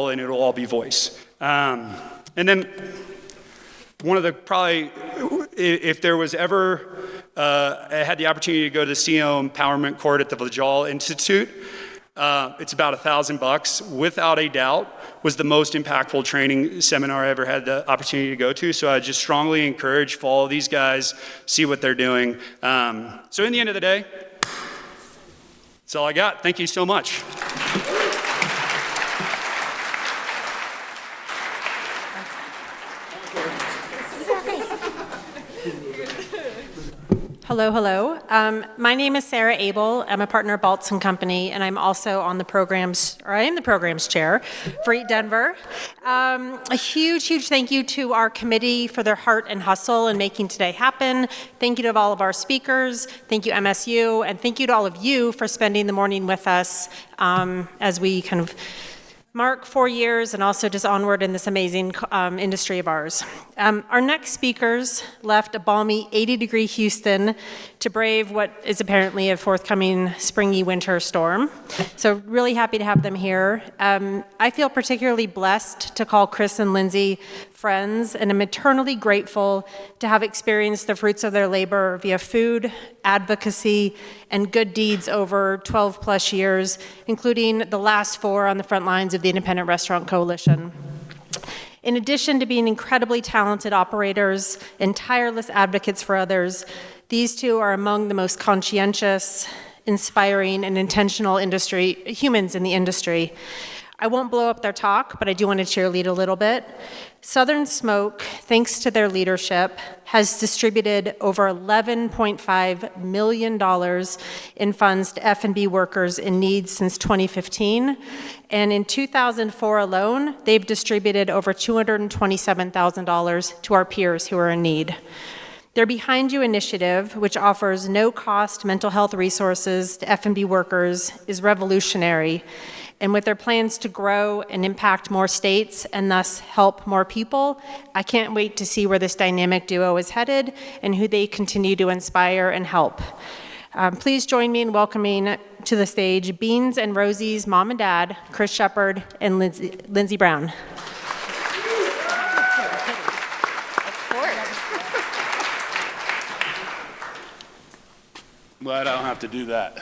and it'll all be voice. And then one of the probably, if there was ever, I had the opportunity to go to the CEO Empowerment Court at the Vajal Institute. It's about $1,000, without a doubt, was the most impactful training seminar I ever had the opportunity to go to. So I just strongly encourage, follow these guys, see what they're doing. So in the end of the day, that's all I got. Thank you so much. Hello, hello. My name is StarryEyed. I'm a partner at Baltz & Company, and I'm also on the programs, or I am the programs chair for EatDenver. A huge, huge thank you to our committee for their heart and hustle in making today happen. Thank you to all of our speakers. Thank you, MSU, and thank you to all of you for spending the morning with us as we kind of mark 4 years and also just onward in this amazing industry of ours. Our next speakers left a balmy 80-degree Houston to brave what is apparently a forthcoming springy winter storm. So really happy to have them here. I feel particularly blessed to call Chris and Lindsey friends, and I'm eternally grateful to have experienced the fruits of their labor via food, advocacy, and good deeds over 12 plus years, including the last 4 on the front lines of the Independent Restaurant Coalition. In addition to being incredibly talented operators and tireless advocates for others, these two are among the most conscientious, inspiring, and intentional humans in the industry. I won't blow up their talk, but I do want to cheerlead a little bit. Southern Smoke, thanks to their leadership, has distributed over $11.5 million in funds to F&B workers in need since 2015. And in 2004 alone, they've distributed over $227,000 to our peers who are in need. Their Behind You initiative, which offers no-cost mental health resources to F&B workers, is revolutionary. And with their plans to grow and impact more states and thus help more people, I can't wait to see where this dynamic duo is headed and who they continue to inspire and help. Please join me in welcoming to the stage Beans and Rosie's mom and dad, Chris Shepard and Lindsey Brown. Glad I don't have to do that.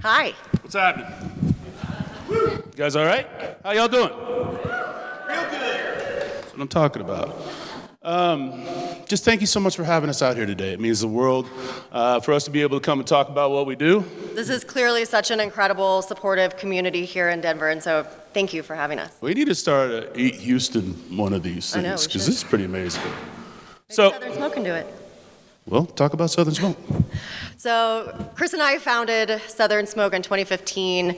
Hi. What's happening? You guys all right? How y'all doing? Real good. That's what I'm talking about. Just thank you so much for having us out here today. It means the world for us to be able to come and talk about what we do. This is clearly such an incredible, supportive community here in Denver, and so thank you for having us. We need to start a Eat Houston one of these things, because this is pretty amazing. So, Southern Smoke can do it. Well, talk about Southern Smoke. So Chris and I founded Southern Smoke in 2015.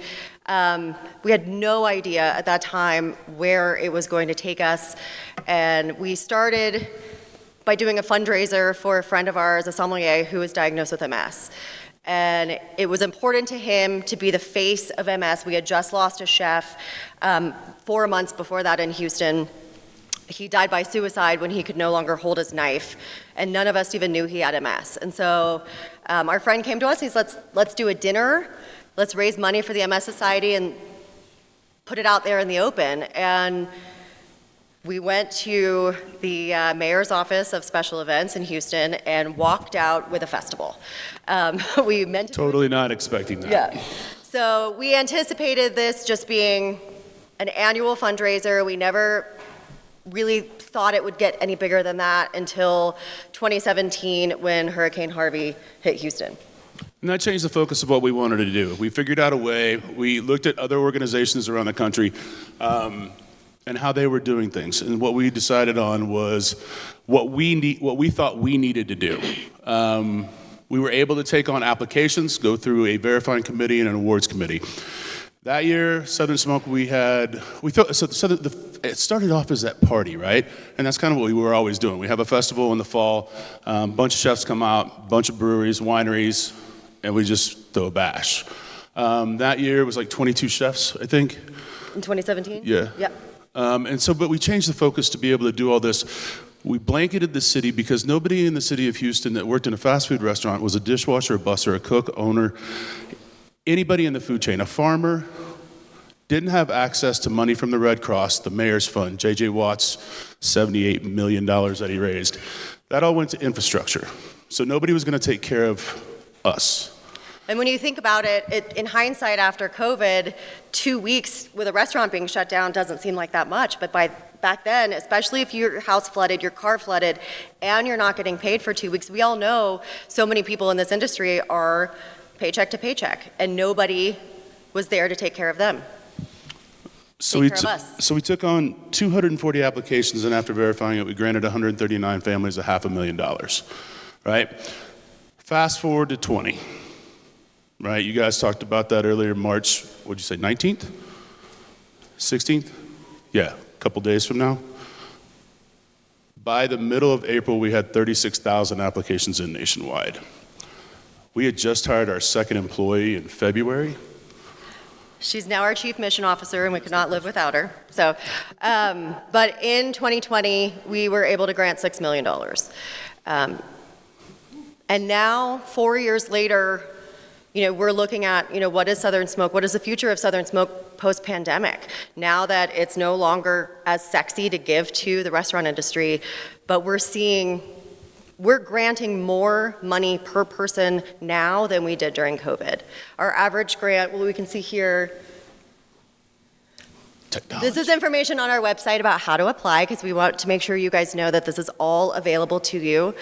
We had no idea at that time where it was going to take us. And we started by doing a fundraiser for a friend of ours, a sommelier who was diagnosed with MS. And it was important to him to be the face of MS. We had just lost a chef 4 months before that in Houston. he died by suicide when he could no longer hold his knife, and none of us even knew he had MS. And so our friend came to us and he said, let's do a dinner, let's raise money for the MS Society and put it out there in the open. And we went to the mayor's office of special events in Houston and walked out with a festival. We meant to Totally not expecting that. Yeah. So we anticipated this just being an annual fundraiser. We never really thought it would get any bigger than that until 2017 when Hurricane Harvey hit Houston. And that changed the focus of what we wanted to do. We figured out a way, we looked at other organizations around the country and how they were doing things. And what we decided on was what we thought we needed to do. We were able to take on applications, go through a verifying committee and an awards committee. That year, Southern Smoke, it started off as that party, right? And that's kind of what we were always doing. We have a festival in the fall, a bunch of chefs come out, bunch of breweries, wineries, and we just throw a bash. That year it was like 22 chefs, I think. In 2017? Yeah. Yep. But we changed the focus to be able to do all this. We blanketed the city because nobody in the city of Houston that worked in a fast food restaurant was a dishwasher, a busser, a cook, owner, anybody in the food chain. A farmer didn't have access to money from the Red Cross, the mayor's fund, J.J. Watt's $78 million that he raised. That all went to infrastructure. So nobody was going to take care of us. And when you think about it, in hindsight after COVID, 2 weeks with a restaurant being shut down doesn't seem like that much. But back then, especially if your house flooded, your car flooded, and you're not getting paid for 2 weeks, we all know so many people in this industry are paycheck to paycheck, and nobody was there to take care of them. So we took on 240 applications, and after verifying it, we granted 139 families $500,000, right? Fast forward to 20, right? You guys talked about that earlier, March, what'd you say, 19th? 16th? Yeah, a couple days from now. By the middle of April, we had 36,000 applications in nationwide. We had just hired our second employee in February. She's now our chief mission officer, and we could not live without her. So, but in 2020, we were able to grant $6 million. And now, 4 years later, we're looking at, what is Southern Smoke? What is the future of Southern Smoke post-pandemic? Now that it's no longer as sexy to give to the restaurant industry, but we're granting more money per person now than we did during COVID. Our average grant, we can see here, Technology. This is information on our website about how to apply, because we want to make sure you guys know that this is all available to you.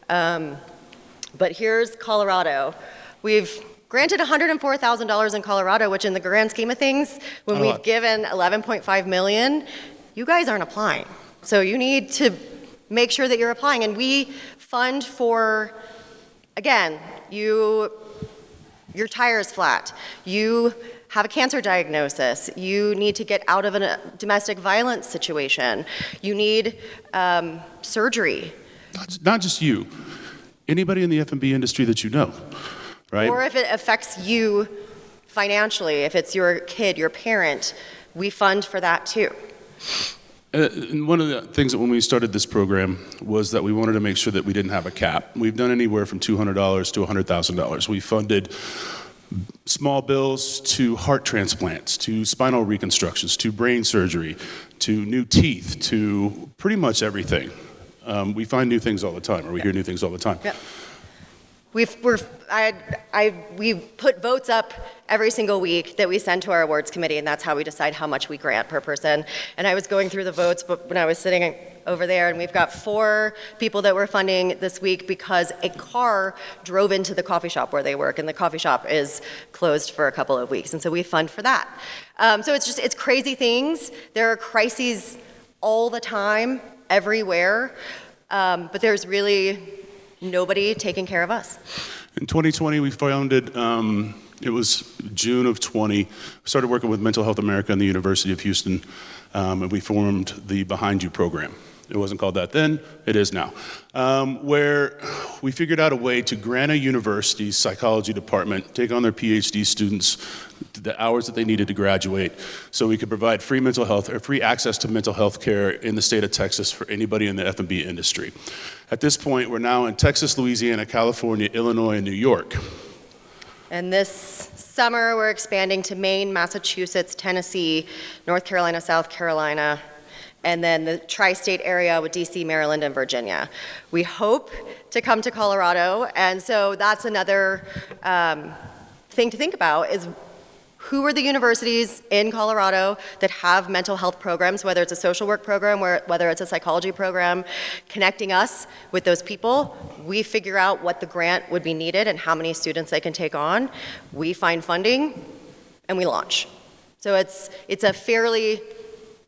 But here's Colorado. We've granted $104,000 in Colorado, which in the grand scheme of things, when we've given $11.5 million, you guys aren't applying. So you need to make sure that you're applying. And we fund for, again, your tire is flat. You have a cancer diagnosis. You need to get out of a domestic violence situation. You need surgery. Not just you. Anybody in the F&B industry that you know, right? Or if it affects you financially, if it's your kid, your parent, we fund for that too. And one of the things that when we started this program was that we wanted to make sure that we didn't have a cap. We've done anywhere from $200 to $100,000. We funded small bills to heart transplants, to spinal reconstructions, to brain surgery, to new teeth, to pretty much everything. We find new things all the time, or we hear new things all the time. Yep. We put votes up every single week that we send to our awards committee, and that's how we decide how much we grant per person. And I was going through the votes when I was sitting over there, and we've got 4 people that we're funding this week because a car drove into the coffee shop where they work, and the coffee shop is closed for a couple of weeks, and so we fund for that. So it's crazy things. There are crises all the time, everywhere, but there's really nobody taking care of us. In 2020, we founded, it was June of 20, we started working with Mental Health America and the University of Houston, and we formed the Behind You program. It wasn't called that then, it is now, where we figured out a way to grant a university's psychology department, take on their PhD students, the hours that they needed to graduate so we could provide free mental health or free access to mental health care in the state of Texas for anybody in the F&B industry. At this point, we're now in Texas, Louisiana, California, Illinois, and New York. And this summer, we're expanding to Maine, Massachusetts, Tennessee, North Carolina, South Carolina, and then the tri-state area with DC, Maryland, and Virginia. We hope to come to Colorado, and so that's another thing to think about is who are the universities in Colorado that have mental health programs, whether it's a social work program, whether it's a psychology program, connecting us with those people. We figure out what the grant would be needed and how many students they can take on. We find funding, and we launch. So it's a fairly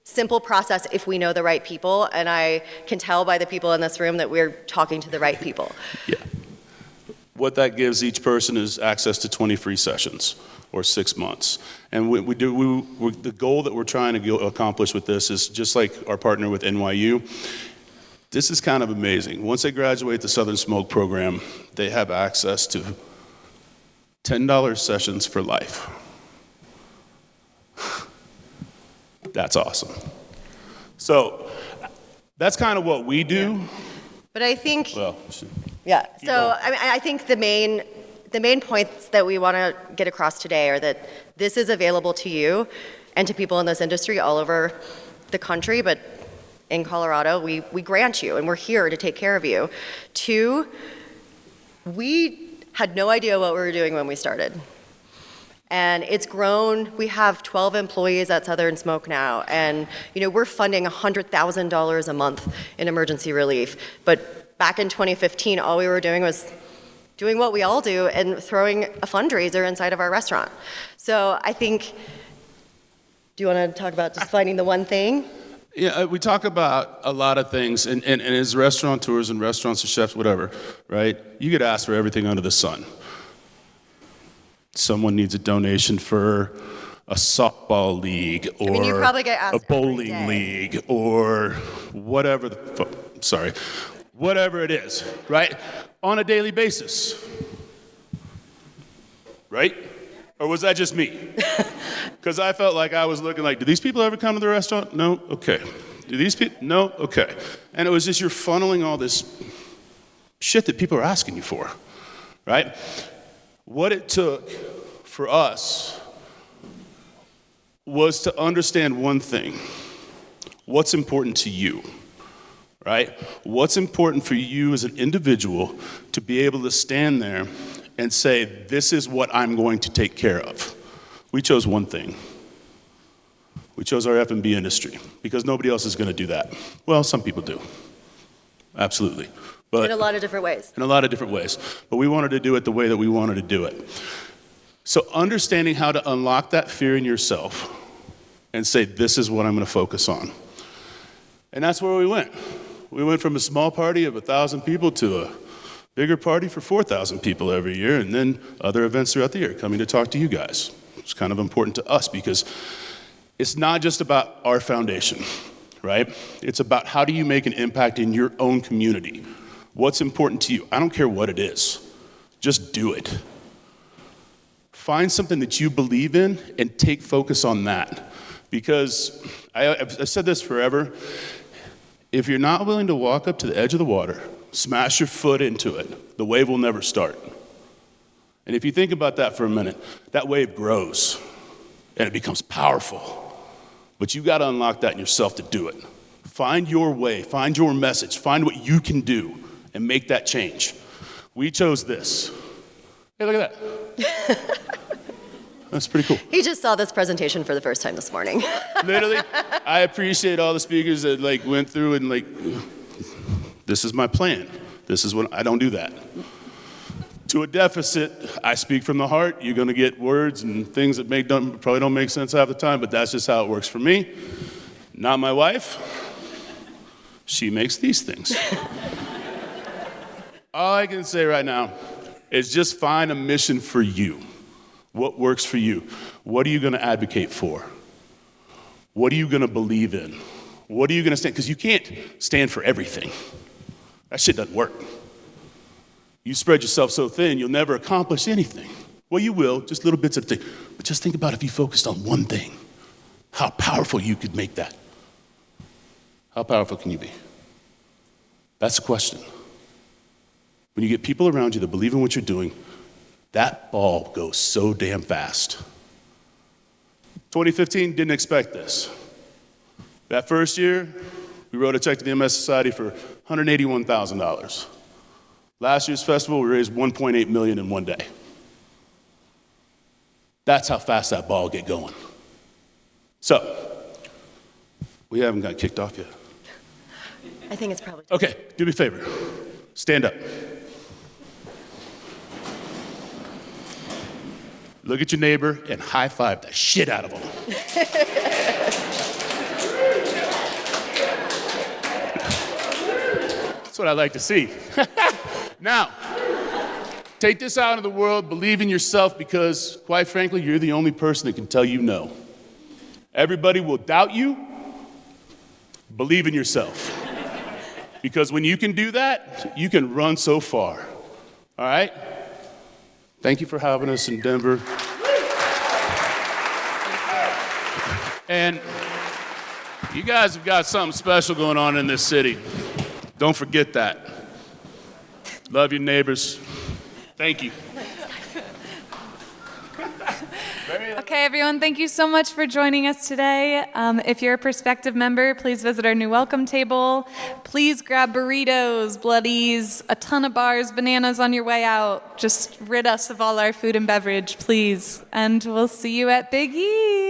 simple process if we know the right people, and I can tell by the people in this room that we're talking to the right people. Yeah. What that gives each person is access to 20 free sessions or 6 months. And the goal that we're trying to accomplish with this is just like our partner with NYU. This is kind of amazing. Once they graduate the Southern Smoke program, they have access to $10 sessions for life. That's awesome. So that's kind of what we do. Yeah. But I think, well, yeah. So I think the main points that we want to get across today are that this is available to you and to people in this industry all over the country, but in Colorado, we grant you, and we're here to take care of you. 2, we had no idea what we were doing when we started. And it's grown. We have 12 employees at Southern Smoke now, and we're funding $100,000 a month in emergency relief. But back in 2015, all we were doing was doing what we all do and throwing a fundraiser inside of our restaurant. So I think, do you want to talk about just finding the one thing? Yeah, we talk about a lot of things, and as restaurateurs and restaurants and chefs, whatever, right? You get asked for everything under the sun. Someone needs a donation for a softball league or you probably get asked a bowling league or whatever whatever it is, right? On a daily basis, right? Or was that just me? Because I felt like I was looking like, do these people ever come to the restaurant? No? Okay. Do these people? No? Okay. And it was just you're funneling all this shit that people are asking you for, right? What it took for us was to understand one thing. What's important to you, right? What's important for you as an individual to be able to stand there and say, this is what I'm going to take care of. We chose one thing. We chose our F&B industry because nobody else is going to do that. Well, some people do. Absolutely. But in a lot of different ways. In a lot of different ways. But we wanted to do it the way that we wanted to do it. So understanding how to unlock that fear in yourself and say, this is what I'm going to focus on. And that's where we went. We went from a small party of 1,000 people to a bigger party for 4,000 people every year, and then other events throughout the year, coming to talk to you guys. It's kind of important to us because it's not just about our foundation, right? It's about how do you make an impact in your own community. What's important to you? I don't care what it is. Just do it. Find something that you believe in and take focus on that. Because I've said this forever. If you're not willing to walk up to the edge of the water, smash your foot into it, the wave will never start. And if you think about that for a minute, that wave grows and it becomes powerful. But you got to unlock that in yourself to do it. Find your way, find your message, find what you can do and make that change. We chose this. Hey, look at that. That's pretty cool. He just saw this presentation for the first time this morning. Literally, I appreciate all the speakers that went through and this is my plan. This is what, I don't do that. To a deficit, I speak from the heart. You're gonna get words and things that probably don't make sense half the time, but that's just how it works for me. Not my wife. She makes these things. All I can say right now is just find a mission for you. What works for you? What are you gonna advocate for? What are you gonna believe in? What are you gonna stand? Because you can't stand for everything. That shit doesn't work. You spread yourself so thin, you'll never accomplish anything. Well, you will, just little bits at a time. But just think about if you focused on one thing, how powerful you could make that. How powerful can you be? That's the question. When you get people around you that believe in what you're doing, that ball goes so damn fast. 2015, didn't expect this. That first year, we wrote a check to the MS Society for $181,000. Last year's festival, we raised $1.8 million in one day. That's how fast that ball get going. So, we haven't got kicked off yet. I think it's probably. Okay, do me a favor. Stand up. Look at your neighbor and high five the shit out of him. That's what I like to see. Now, take this out into the world, believe in yourself because, quite frankly, you're the only person that can tell you no. Everybody will doubt you. Believe in yourself. Because when you can do that, you can run so far. All right? Thank you for having us in Denver. And you guys have got something special going on in this city. Don't forget that. Love your neighbors. Thank you. Okay, everyone, thank you so much for joining us today. If you're a prospective member, please visit our new welcome table. Please grab burritos, bloodies, a ton of bars, bananas on your way out. Just rid us of all our food and beverage, please. And we'll see you at Big E.